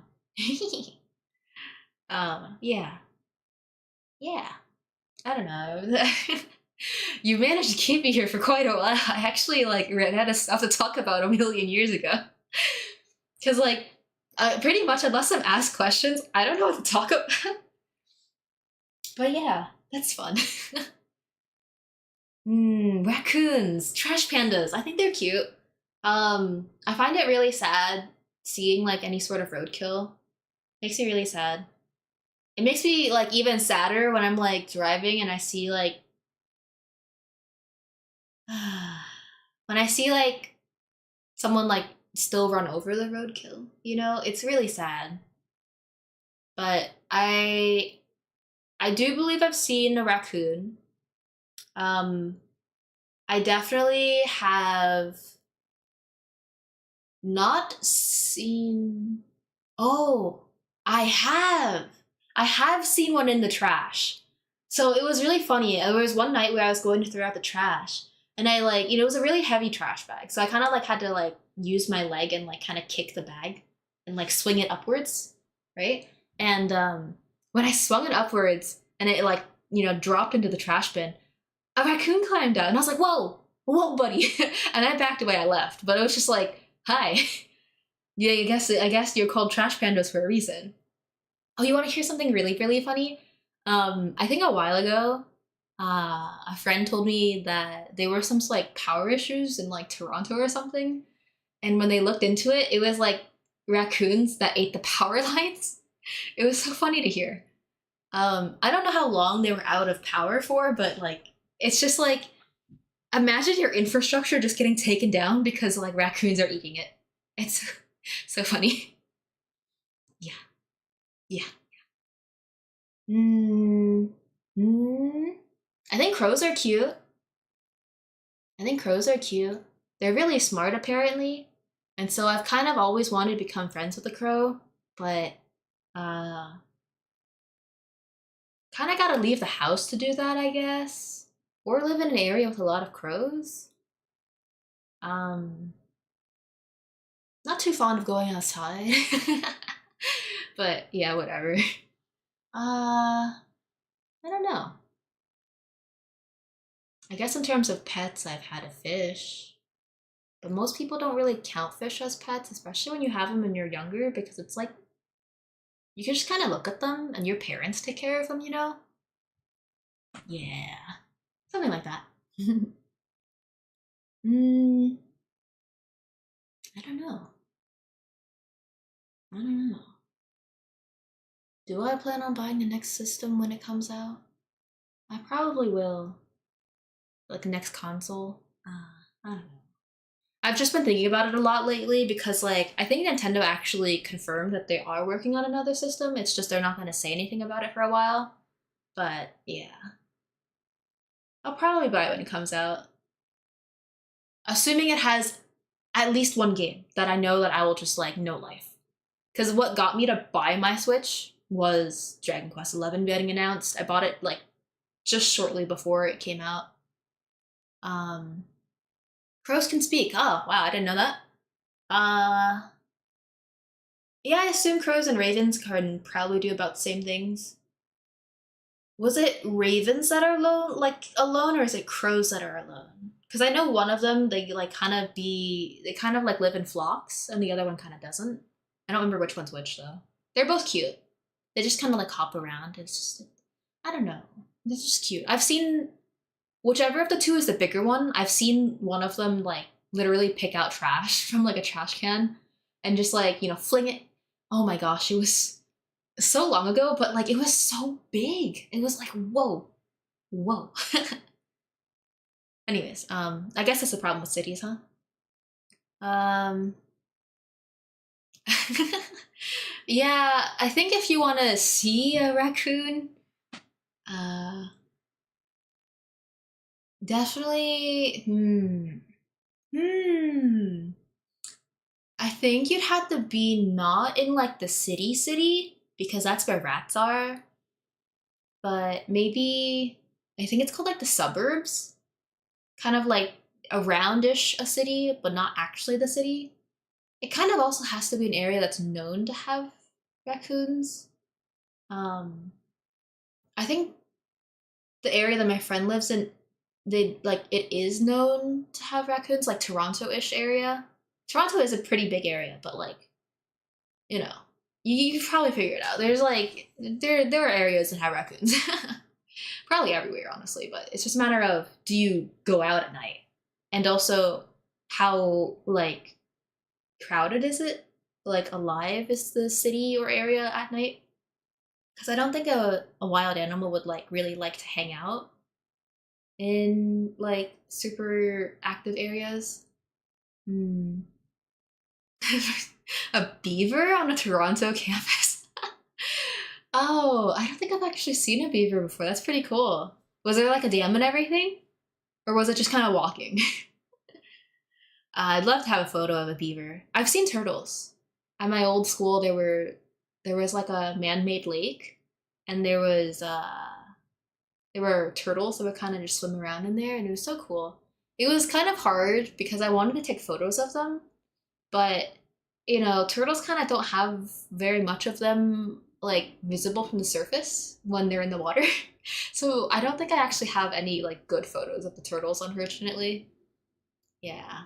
Yeah. Yeah. I don't know. You managed to keep me here for quite a while. I actually like ran out of stuff to talk about a million years ago. Cause like, pretty much unless I'm asked questions, I don't know what to talk about. But yeah, that's fun. Raccoons, trash pandas. I think they're cute. I find it really sad seeing like any sort of roadkill. Makes me really sad. It makes me like even sadder when I'm like driving and I see like when I see like someone like still run over the roadkill, you know? It's really sad. But I do believe I've seen a raccoon. Um I definitely have not seen. Oh, I have. I have seen one in the trash. So it was really funny. There was one night where I was going to throw out the trash, and I like, you know, it was a really heavy trash bag. So I kind of like had to like use my leg and like kind of kick the bag and like swing it upwards, right? And when I swung it upwards and it like, you know, dropped into the trash bin, a raccoon climbed out, and I was like, "Whoa, whoa, buddy!" And I backed away. I left, but it was just like, "Hi, yeah, I guess you're called trash pandas for a reason." Oh, you want to hear something really, really funny? I think a while ago, a friend told me that there were some like power issues in like Toronto or something, and when they looked into it, it was like raccoons that ate the power lines. It was so funny to hear. I don't know how long they were out of power for, but like it's just like imagine your infrastructure just getting taken down because like raccoons are eating it. It's so funny. Yeah, yeah. Mm, mm. I think crows are cute. I think crows are cute. They're really smart apparently. And so I've kind of always wanted to become friends with a crow, but uh kind of got to leave the house to do that, I guess. Or live in an area with a lot of crows. Um Not too fond of going outside. But yeah, whatever. I don't know. I guess in terms of pets, I've had a fish. But most people don't really count fish as pets, especially when you have them when you're younger, because it's like you can just kind of look at them and your parents take care of them, you know? Yeah, something like that. mm, I don't know. I don't know. Do I plan on buying the next system when it comes out? I probably will. Like the next console. I don't know. I've just been thinking about it a lot lately because, like, I think Nintendo actually confirmed that they are working on another system. It's just they're not going to say anything about it for a while. But yeah, I'll probably buy it when it comes out. Assuming it has at least one game that I know that I will just, like, no life. Because what got me to buy my Switch was Dragon Quest XI getting announced. I bought it, like, just shortly before it came out. Um, Crows can speak. Oh, wow, I didn't know that. Uh, Yeah, I assume crows and ravens can probably do about the same things. Was it ravens that are alone, or is it crows that are alone? Because I know one of them, they kind of like live in flocks, and the other one kind of doesn't. I don't remember which one's which though. They're both cute. They just kind of like hop around. It's just, I don't know. They're just cute. I've seen whichever of the two is the bigger one. I've seen one of them like literally pick out trash from like a trash can and just like fling it. Oh my gosh, it was so long ago, but like it was so big. It was like whoa, whoa. Anyways, I guess that's the problem with cities, huh? Um, yeah, I think if you want to see a raccoon, uh, definitely. Hmm. I think you'd have to be not in like the city because that's where rats are, but maybe I think it's called like the suburbs, kind of like aroundish a city, but not actually the city. It kind of also has to be an area that's known to have raccoons. Um, I think the area that my friend lives in, they like it is known to have raccoons, like Toronto-ish area. Toronto is a pretty big area, but like you know, you probably figure it out. There's like there are areas that have raccoons, probably everywhere, honestly. But it's just a matter of do you go out at night, and also how like crowded is it? Like alive is the city or area at night? Because I don't think a wild animal would like really like to hang out in like super active areas. Hmm. A beaver on a Toronto campus? Oh, I don't think I've actually seen a beaver before. That's pretty cool. Was there like a dam and everything? Or was it just kind of walking? I'd love to have a photo of a beaver. I've seen turtles. At my old school, there was like a man-made lake, and there were turtles that would kind of just swim around in there, and it was so cool. It was kind of hard because I wanted to take photos of them, but turtles kind of don't have very much of them like visible from the surface when they're in the water. So I don't think I actually have any like good photos of the turtles, unfortunately. Yeah.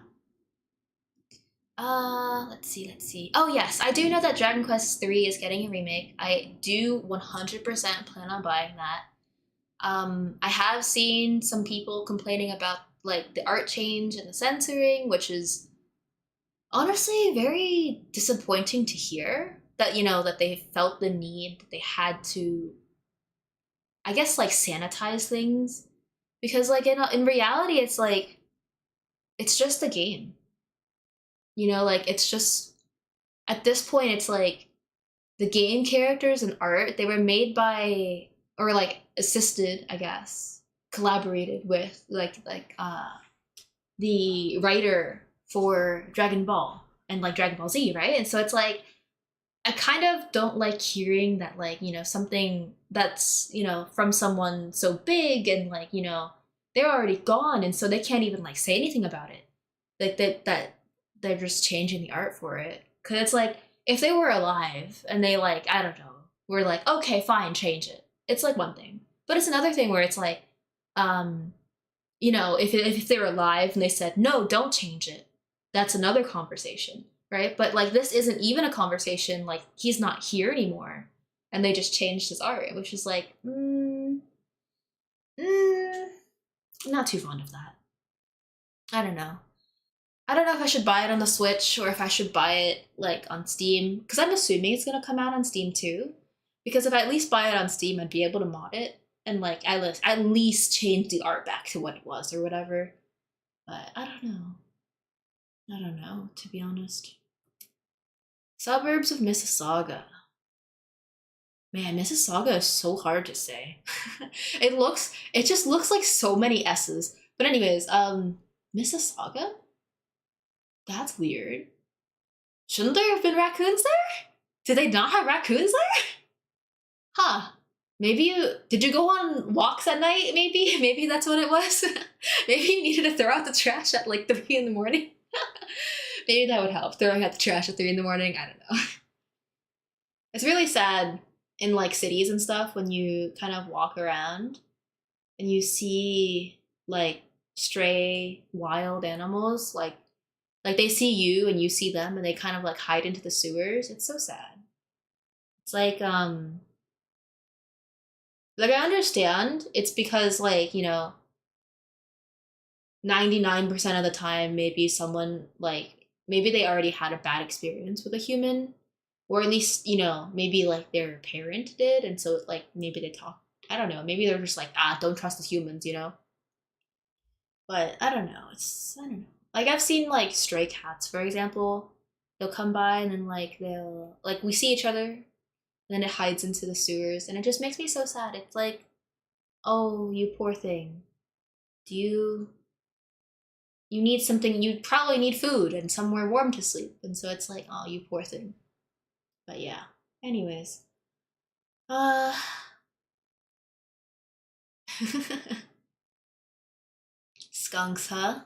Let's see, let's see. Oh yes, I do know that Dragon Quest 3 is getting a remake. I do 100% plan on buying that. I have seen some people complaining about like the art change and the censoring, which is honestly very disappointing to hear that that they felt the need that they had to, I guess, like sanitize things because like in reality it's like it's just a game. Like it's just at this point it's like the game characters and art, they were made by or like assisted, I guess, collaborated with the writer for Dragon Ball and like Dragon Ball Z, right? And so it's like I kind of don't like hearing that like, something that's, from someone so big and like, they're already gone and so they can't even like say anything about it. Like that they're just changing the art for it. Cause it's like if they were alive and they like, I don't know, were like, okay, fine, change it. It's like one thing. But it's another thing where it's like, um, if they were alive and they said, no, don't change it, that's another conversation, right? But like this isn't even a conversation, like he's not here anymore. And they just changed his art, which is like, mm, not too fond of that. I don't know. I don't know if I should buy it on the Switch or if I should buy it like on Steam, because I'm assuming it's gonna come out on Steam too. Because if I at least buy it on Steam, I'd be able to mod it and like at least change the art back to what it was or whatever. But I don't know. I don't know, to be honest. Suburbs of Mississauga. Man, Mississauga is so hard to say. It just looks like so many S's. But anyways, Mississauga? That's weird. Shouldn't there have been raccoons there? Did they not have raccoons there? Huh. Maybe did you go on walks at night? Maybe maybe that's what it was. Maybe you needed to throw out the trash at like 3 in the morning. Maybe that would help. Throwing out the trash at 3 in the morning. I don't know. It's really sad in like cities and stuff when you kind of walk around and you see like stray wild animals like they see you and you see them and they kind of like hide into the sewers. It's so sad. It's like I understand it's because like, you know, 99% of the time maybe someone like maybe they already had a bad experience with a human, or at least, you know, maybe like their parent did, and so like maybe they talk, I don't know, maybe they're just like, ah, don't trust the humans, you know. But I don't know, it's, I don't know, like I've seen like stray cats, for example. They'll come by and then like they'll like we see each other and then it hides into the sewers and it just makes me so sad. It's like, oh, you poor thing, do you need something, you probably need food and somewhere warm to sleep, and so it's like, oh, you poor thing. But yeah, anyways, uh skunks, huh?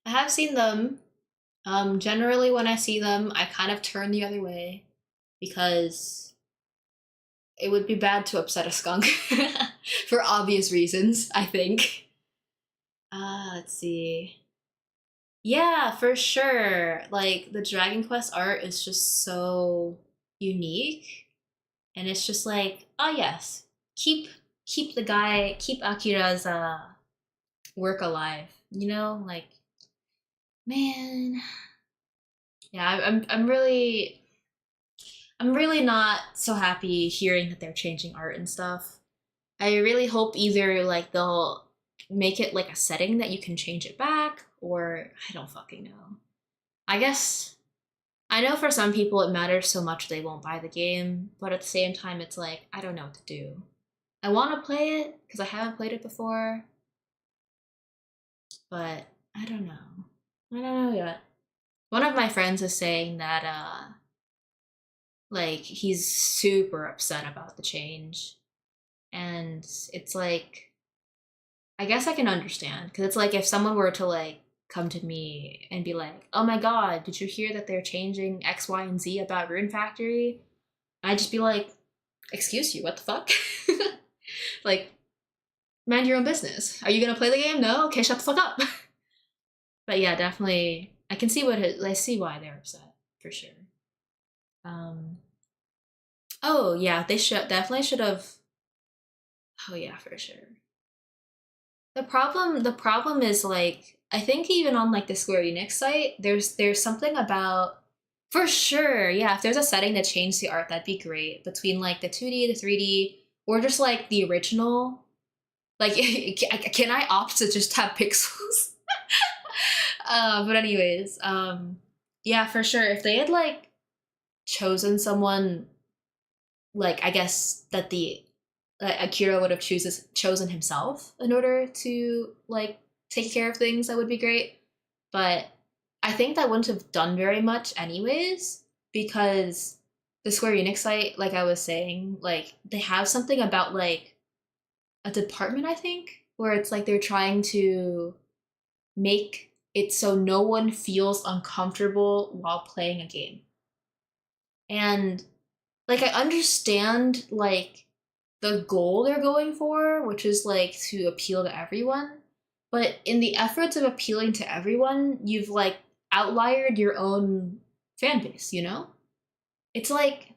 I have seen them. Generally when I see them I kind of turn the other way because it would be bad to upset a skunk for obvious reasons, I think. Let's see. Yeah, for sure. Like the Dragon Quest art is just so unique, and it's just like, oh yes, keep keep Akira's work alive. You know, like man, yeah, I'm really not so happy hearing that they're changing art and stuff. I really hope either like they'll make it like a setting that you can change it back, or I don't fucking know. I guess I know for some people it matters so much they won't buy the game, but at the same time it's like I don't know what to do. I want to play it because I haven't played it before, but I don't know. I don't know yet. One of my friends is saying that like he's super upset about the change, and it's like I guess I can understand because it's like if someone were to like come to me and be like, "Oh my god, did you hear that they're changing X, Y, and Z about Rune Factory?" I'd just be like, "Excuse you, what the fuck?" Like, mind your own business. Are you gonna play the game? No? Okay, shut the fuck up. But yeah, definitely, I can see I see why they're upset for sure. Um, oh yeah, they should definitely should have. Oh yeah, for sure. The problem is like I think even on like the Square Enix site, there's something about for sure, yeah, if there's a setting that changed the art, that'd be great. Between like the 2D, the 3D, or just like the original. Like can I opt to just have pixels? But anyways, yeah, for sure. If they had like chosen someone like I guess that the Akira would have chosen himself in order to like take care of things, that would be great. But I think that wouldn't have done very much anyways because the Square Enix site, like I was saying, like they have something about like a department, I think, where it's like they're trying to make it so no one feels uncomfortable while playing a game. And like I understand like the goal they're going for, which is like to appeal to everyone. But in the efforts of appealing to everyone, you've like outliered your own fan base, you know? It's like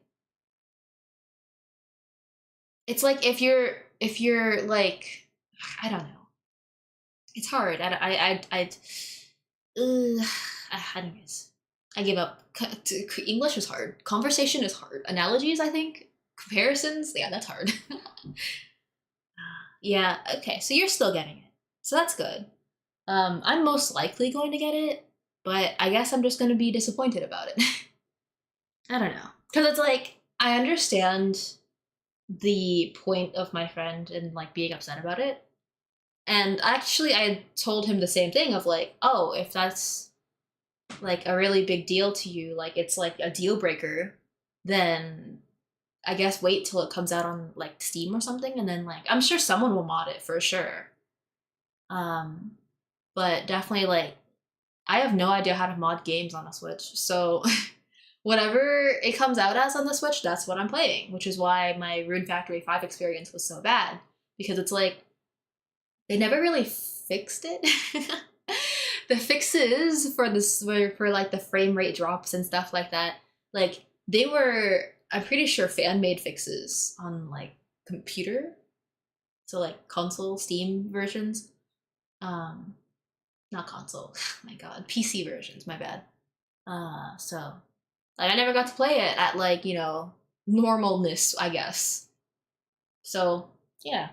it's like if you're like I don't know. It's hard. uh, anyways, I give up. English is hard. Conversation is hard. Analogies, I think. Comparisons, yeah, that's hard. Yeah, okay, so you're still getting it. So that's good. I'm most likely going to get it, but I guess I'm just going to be disappointed about it. I don't know. Because it's like, I understand the point of my friend and like being upset about it. And actually, I told him the same thing of like, oh, if that's like a really big deal to you, like it's like a deal breaker, then I guess wait till it comes out on like Steam or something, and then like I'm sure someone will mod it for sure. Um, but definitely like I have no idea how to mod games on a Switch, so whatever it comes out as on the Switch, that's what I'm playing, which is why my Rune Factory 5 experience was so bad, because it's like they never really fixed it. The fixes for this were for like the frame rate drops and stuff like that. Like they were, I'm pretty sure, fan made fixes on like computer, so like console, Steam versions. Not console. My God, PC versions. My bad. So like I never got to play it at like, you know, normalness, I guess. So yeah,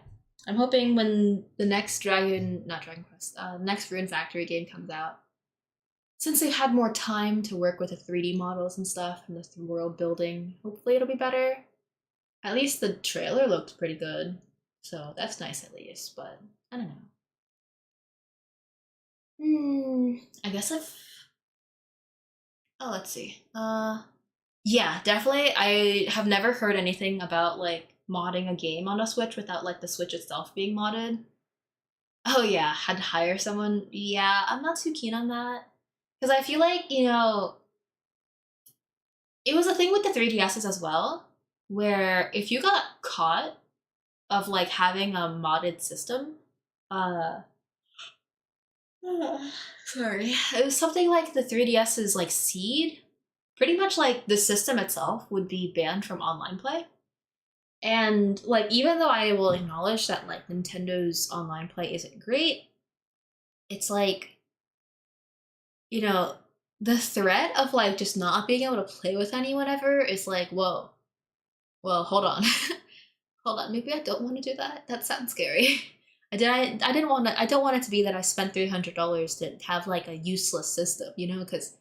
I'm hoping when the next not Dragon Quest, next Rune Factory game comes out, since they've had more time to work with the 3D models and stuff and the world building, hopefully it'll be better. At least the trailer looked pretty good, so that's nice at least. But I don't know. I guess if let's see. Yeah, definitely. I have never heard anything about like modding a game on a Switch without like the Switch itself being modded. Oh yeah, had to hire someone. Yeah, I'm not too keen on that because I feel like, you know, it was a thing with the 3DSs as well, where if you got caught of like having a modded system, uh sorry, it was something like the 3DS's like seed. Pretty much like the system itself would be banned from online play. And like even though I will acknowledge that like Nintendo's online play isn't great, it's like, you know, the threat of like just not being able to play with anyone ever is like, whoa. Well, hold on. Hold on, maybe I don't want to do that. That sounds scary. I didn't want to, I don't want it to be that I spent $300 to have like a useless system, you know, because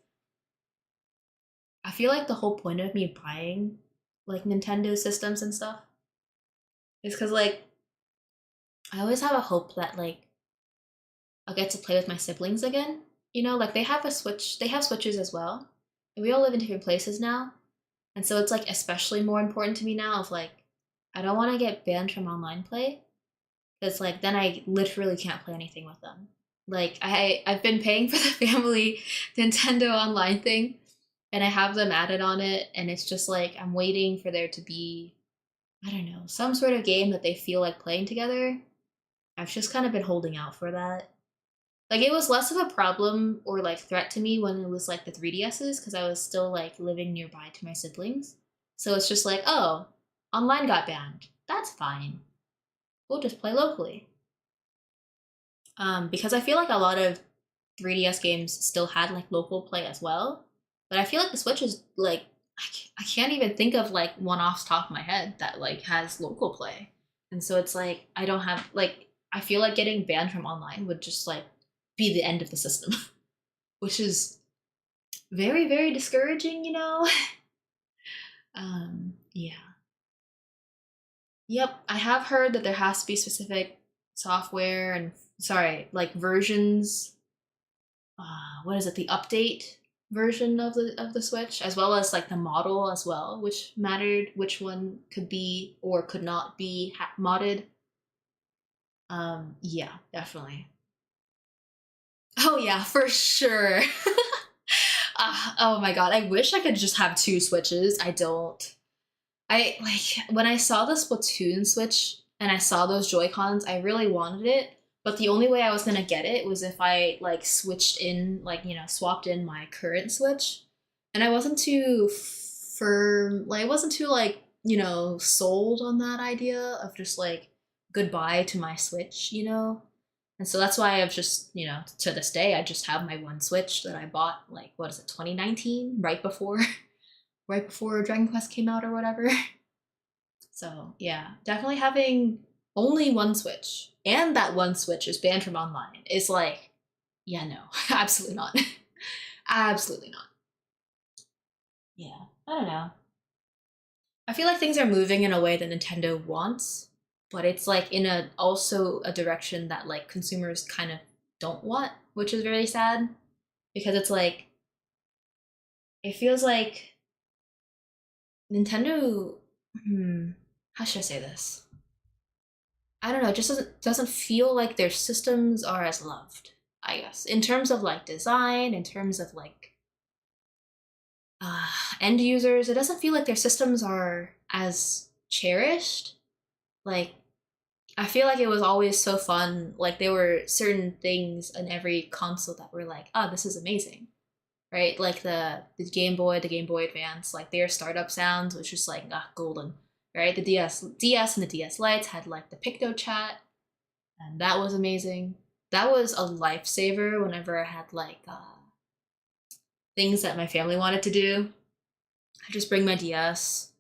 I feel like the whole point of me buying like Nintendo systems and stuff is because like I always have a hope that like I'll get to play with my siblings again. You know, like they have a Switch, they have Switches as well. And we all live in different places now. And so it's like especially more important to me now of like I don't want to get banned from online play because like then I literally can't play anything with them. Like I've been paying for the family Nintendo online thing and I have them added on it and it's just like I'm waiting for there to be, I don't know, some sort of game that they feel like playing together. I've just kind of been holding out for that. Like it was less of a problem or like threat to me when it was like the 3DSs because I was still like living nearby to my siblings. So it's just like, oh, online got banned. That's fine. We'll just play locally. Because I feel like a lot of 3DS games still had like local play as well. But I feel like the Switch is like I can't even think of like one off the top of my head that like has local play. And so it's like I don't have like I feel like getting banned from online would just like be the end of the system, which is very, very discouraging, you know? Yeah. Yep, I have heard that there has to be specific software and, sorry, like versions. What is it? The update version of the Switch, as well as like the model as well, which mattered which one could be or could not be modded. Yeah, definitely. Oh yeah, for sure. Oh my god, I wish I could just have two Switches. I don't. I like when I saw the Splatoon Switch and I saw those Joy-Cons, I really wanted it, but the only way I was gonna get it was if I like switched in, like, you know, swapped in my current Switch. And I wasn't too firm, like I wasn't too like, you know, sold on that idea of just like goodbye to my Switch, you know? And so that's why I've just, you know, to this day, I just have my one Switch that I bought, like, what is it, 2019, right before, right before Dragon Quest came out or whatever. So yeah, definitely having only one Switch and that one Switch is banned from online is like, yeah, no, absolutely not, absolutely not. Yeah, I don't know. I feel like things are moving in a way that Nintendo wants, but it's like in a also a direction that like consumers kind of don't want, which is really sad because it's like it feels like Nintendo how should I say this? I don't know, it just doesn't feel like their systems are as loved, I guess. In terms of like design, in terms of like end users, it doesn't feel like their systems are as cherished. Like, I feel like it was always so fun. Like, there were certain things in every console that were like, oh, this is amazing, right? Like the Game Boy, the Game Boy Advance, like their startup sounds was just like golden, right? The DS and the DS Lights had like the Picto chat, and that was amazing. That was a lifesaver whenever I had like things that my family wanted to do. I just bring my DS,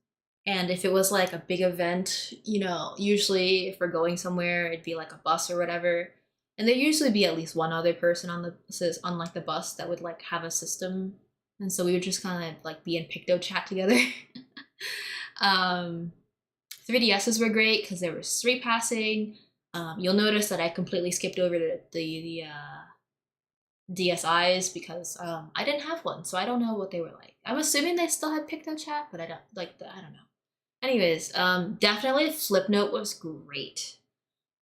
and if it was like a big event, you know, usually if we're going somewhere, it'd be like a bus or whatever, and there'd usually be at least one other person on like the bus that would like have a system, and so we would just kind of like be in Picto chat together. um, 3DSs were great because there was street passing. You'll notice that I completely skipped over the DSIs because I didn't have one, so I don't know what they were like. I'm assuming they still had Picto chat, but I don't know. Anyways, definitely Flipnote was great.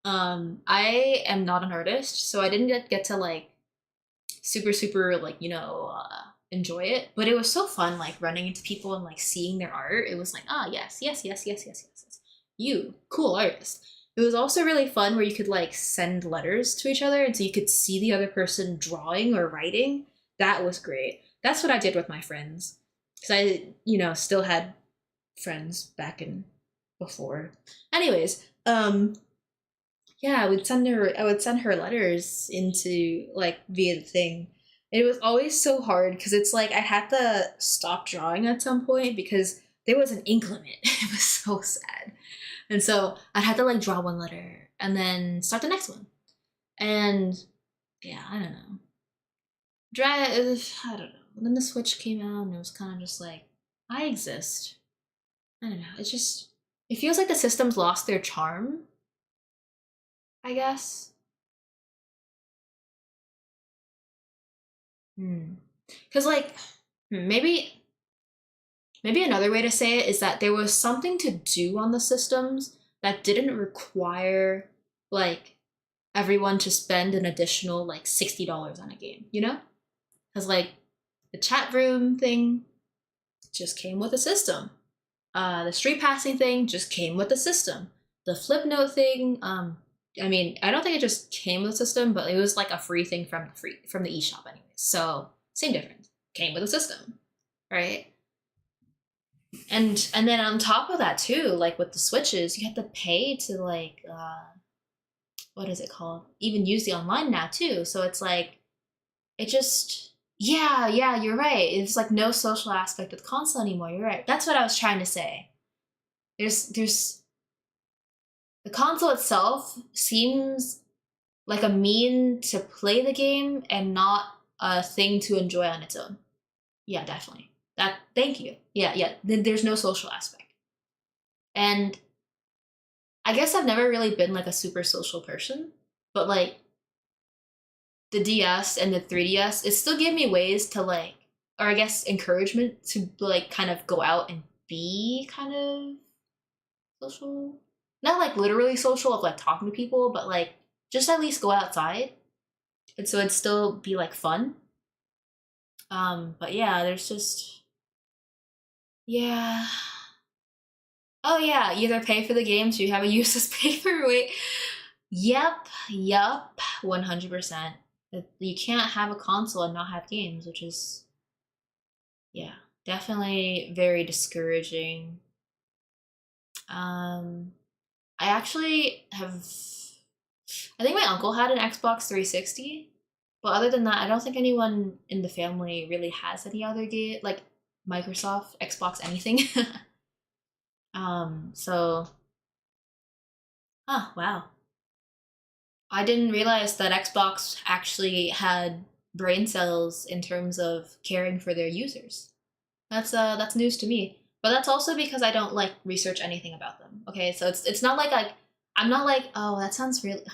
I am not an artist, so I didn't get to like super like, you know, enjoy it, but it was so fun like running into people and like seeing their art. It was like, ah, yes, you cool artist. It was also really fun where you could like send letters to each other, and so you could see the other person drawing or writing. That was great. That's what I did with my friends, because I, you know, still had friends back in before. Anyways, yeah, I would send her letters into like via the thing. It was always so hard because it's like I had to stop drawing at some point because there was an ink limit. It was so sad. And so I'd have to like draw one letter and then start the next one. And yeah, I don't know. I don't know. And then the Switch came out and it was kind of just like, I exist. I don't know. It feels like the systems lost their charm, I guess. Because like, maybe another way to say it is that there was something to do on the systems that didn't require like everyone to spend an additional like $60 on a game, you know? Because like the chat room thing just came with a system. The street passing thing just came with the system. The Flipnote thing, I mean, I don't think it just came with a system, but it was like a free thing from the eShop anyways. So same difference. Came with a system, right? And then on top of that too, like with the Switches, you have to pay to like what is it called? Even use the online now too. So it's like it just yeah, you're right. It's like no social aspect of the console anymore. You're right. That's what I was trying to say. There's the console itself seems like a mean to play the game and not a thing to enjoy on its own. Yeah, definitely. That thank you. Yeah. There's no social aspect. And I guess I've never really been like a super social person, but like the DS and the 3DS, it still gave me ways to like, or I guess encouragement to like kind of go out and be kind of social. Not like literally social of like talking to people, but like just at least go outside. And so it'd still be like fun. But yeah, there's just yeah. Oh yeah, either pay for the games or you have a useless paperweight. Yep, 100%. You can't have a console and not have games, which is, yeah, definitely very discouraging. I actually have, I think my uncle had an Xbox 360, but other than that, I don't think anyone in the family really has any other game, like Microsoft, Xbox, anything. So, wow. I didn't realize that Xbox actually had brain cells in terms of caring for their users. That's news to me. But that's also because I don't like research anything about them. Okay, so it's not like I'm not like, oh, that sounds really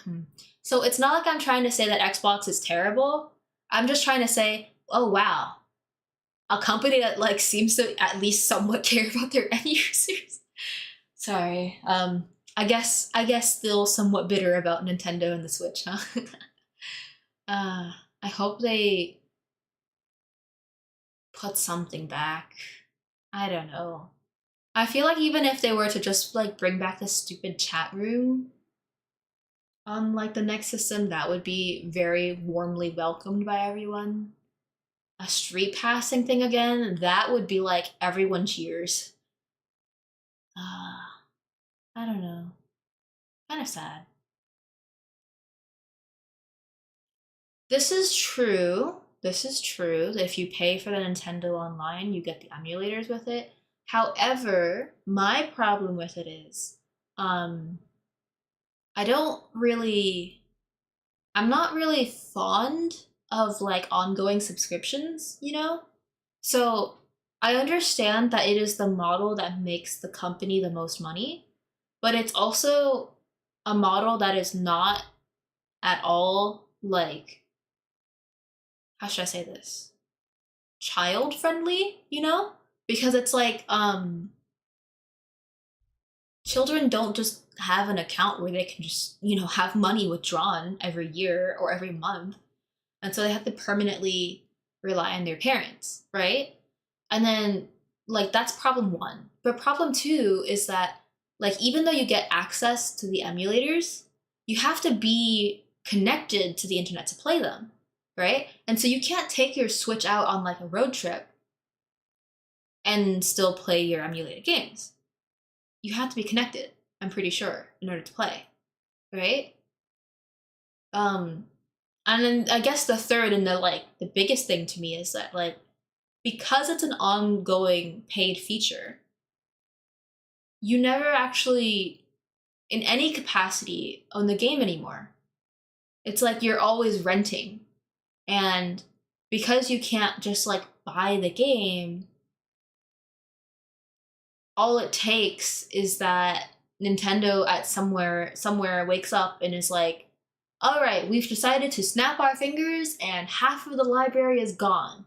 So it's not like I'm trying to say that Xbox is terrible. I'm just trying to say, oh wow, a company that like seems to at least somewhat care about their end users. Sorry. I guess still somewhat bitter about Nintendo and the Switch, huh? I hope they put something back. I don't know. I feel like even if they were to just like bring back the stupid chat room on like the next system, that would be very warmly welcomed by everyone. A street passing thing again, that would be like everyone cheers. I don't know. Kind of sad. This is true. This is true. If you pay for the Nintendo Online, you get the emulators with it. However, my problem with it is, I don't really, I'm not really fond of like ongoing subscriptions, you know? So I understand that it is the model that makes the company the most money, but it's also a model that is not at all like, how should I say this? Child friendly, you know? Because it's like, children don't just have an account where they can just, you know, have money withdrawn every year or every month. And so they have to permanently rely on their parents, right? And then, like, that's problem one. But problem two is that, like, even though you get access to the emulators, you have to be connected to the internet to play them, right? And so you can't take your Switch out on, like, a road trip and still play your emulated games. You have to be connected, I'm pretty sure, in order to play, right? And then I guess the third and the biggest thing to me is that like because it's an ongoing paid feature, you never actually in any capacity own the game anymore. It's like you're always renting. And because you can't just like buy the game, all it takes is that Nintendo at somewhere wakes up and is like, all right, we've decided to snap our fingers and half of the library is gone.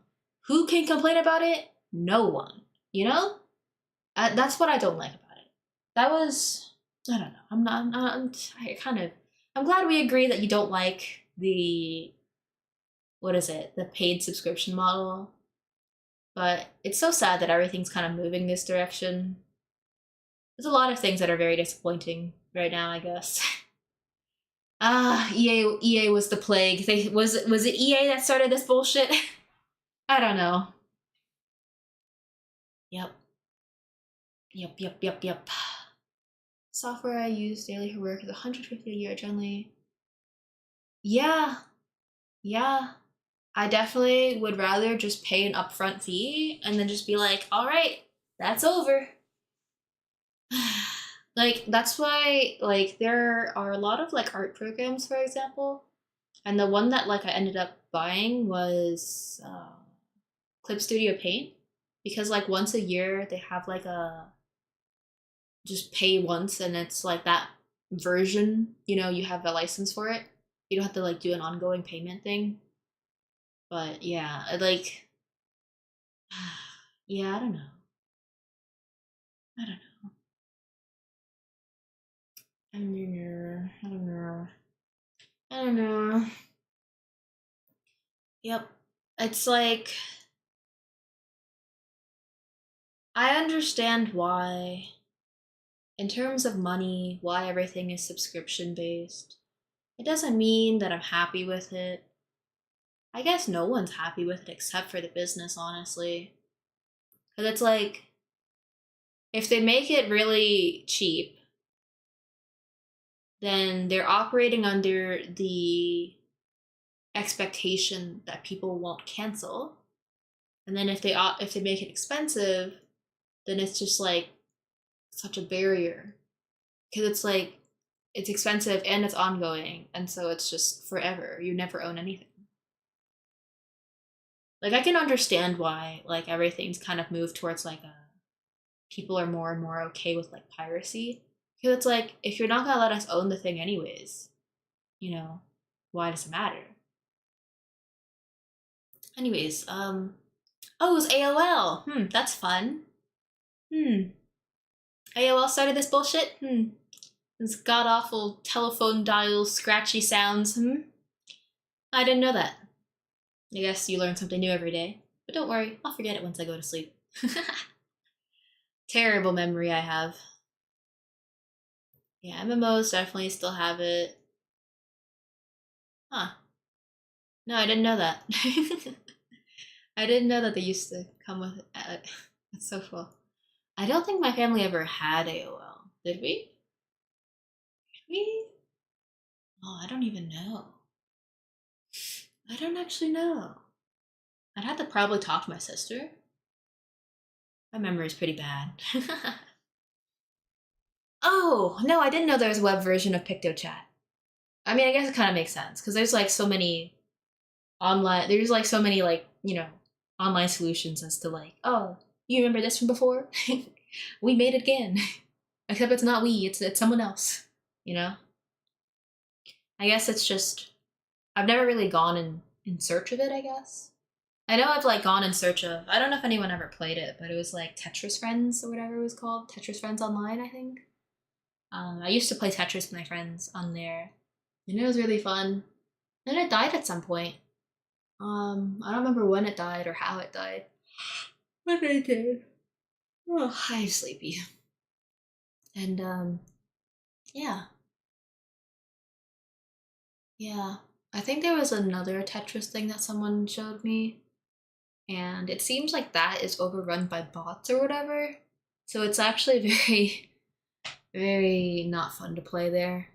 Who can complain about it? No one. You know? That's what I don't like about it. That was, I don't know. I'm glad we agree that you don't like the, what is it? The paid subscription model. But it's so sad that everything's kind of moving this direction. There's a lot of things that are very disappointing right now, I guess. EA was the plague. Was it EA that started this bullshit? I don't know. Yep. Software I use daily for work is $150 a year generally. Yeah. I definitely would rather just pay an upfront fee and then just be like, all right, that's over. Like, that's why, like, there are a lot of, like, art programs, for example. And the one that, like, I ended up buying was Clip Studio Paint. Because, like, once a year, they have, like, just pay once, and it's, like, that version, you know, you have a license for it. You don't have to, like, do an ongoing payment thing. But, yeah, like, yeah, I don't know. I don't know. Yep. It's like, I understand why, in terms of money, why everything is subscription based. It doesn't mean that I'm happy with it. I guess no one's happy with it except for the business, honestly. Because it's like, if they make it really cheap, then they're operating under the expectation that people won't cancel. And then if they make it expensive, then it's just like such a barrier. Because it's like, it's expensive and it's ongoing, and so it's just forever. You never own anything. Like, I can understand why, like, everything's kind of moved towards, like, people are more and more okay with, like, piracy. Because it's like, if you're not gonna let us own the thing anyways, you know, why does it matter? Anyways, oh, it was AOL. That's fun. AOL started this bullshit? This god-awful telephone dial scratchy sounds, I didn't know that. I guess you learn something new every day. But don't worry, I'll forget it once I go to sleep. Terrible memory I have. Yeah, MMOs definitely still have it. Huh. No, I didn't know that. I didn't know that they used to come with it. That's so cool. I don't think my family ever had AOL. Did we? Did we? Oh, I don't even know. I don't actually know. I'd have to probably talk to my sister. My memory is pretty bad. Oh, no, I didn't know there was a web version of PictoChat. I mean, I guess it kind of makes sense because there's like so many there's like so many like, you know, online solutions as to like, oh, you remember this from before? We made it again. Except it's not we, it's someone else, you know? I guess it's just I've never really gone in search of it, I guess. I know I've like gone in search of I don't know if anyone ever played it, but it was like Tetris Friends or whatever it was called. Tetris Friends Online, I think. I used to play Tetris with my friends on there. And it was really fun. Then it died at some point. I don't remember when it died or how it died. But it did. Oh, I'm sleepy. And yeah. Yeah. I think there was another Tetris thing that someone showed me. And it seems like that is overrun by bots or whatever. So it's actually very, very not fun to play there.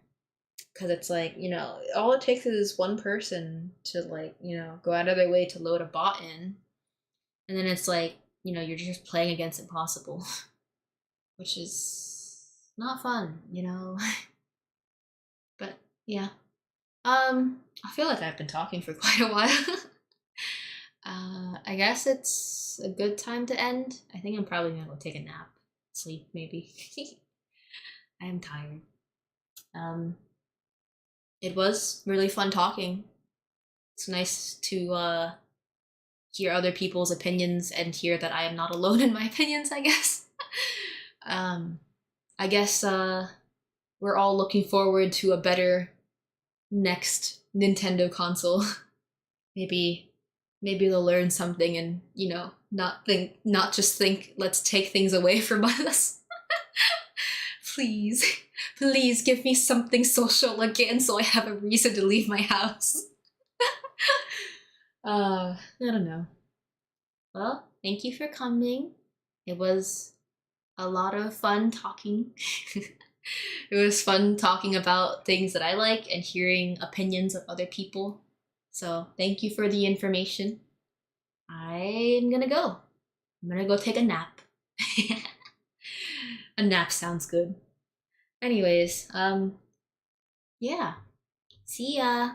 Because it's like, you know, all it takes is one person to like, you know, go out of their way to load a bot in. And then it's like, you know, you're just playing against impossible. Which is not fun, you know? But yeah. I feel like I've been talking for quite a while. I guess it's a good time to end. I think I'm probably gonna go take a nap. Sleep, maybe. I am tired. It was really fun talking. It's nice to hear other people's opinions and hear that I am not alone in my opinions, I guess. I guess we're all looking forward to a better next Nintendo console. maybe they'll learn something and, you know, not just think let's take things away from us. Please, please give me something social again so I have a reason to leave my house. I don't know. Well, thank you for coming. It was a lot of fun talking. It was fun talking about things that I like and hearing opinions of other people. So thank you for the information. I'm gonna go. I'm gonna go take a nap. A nap sounds good. Anyways, yeah. See ya.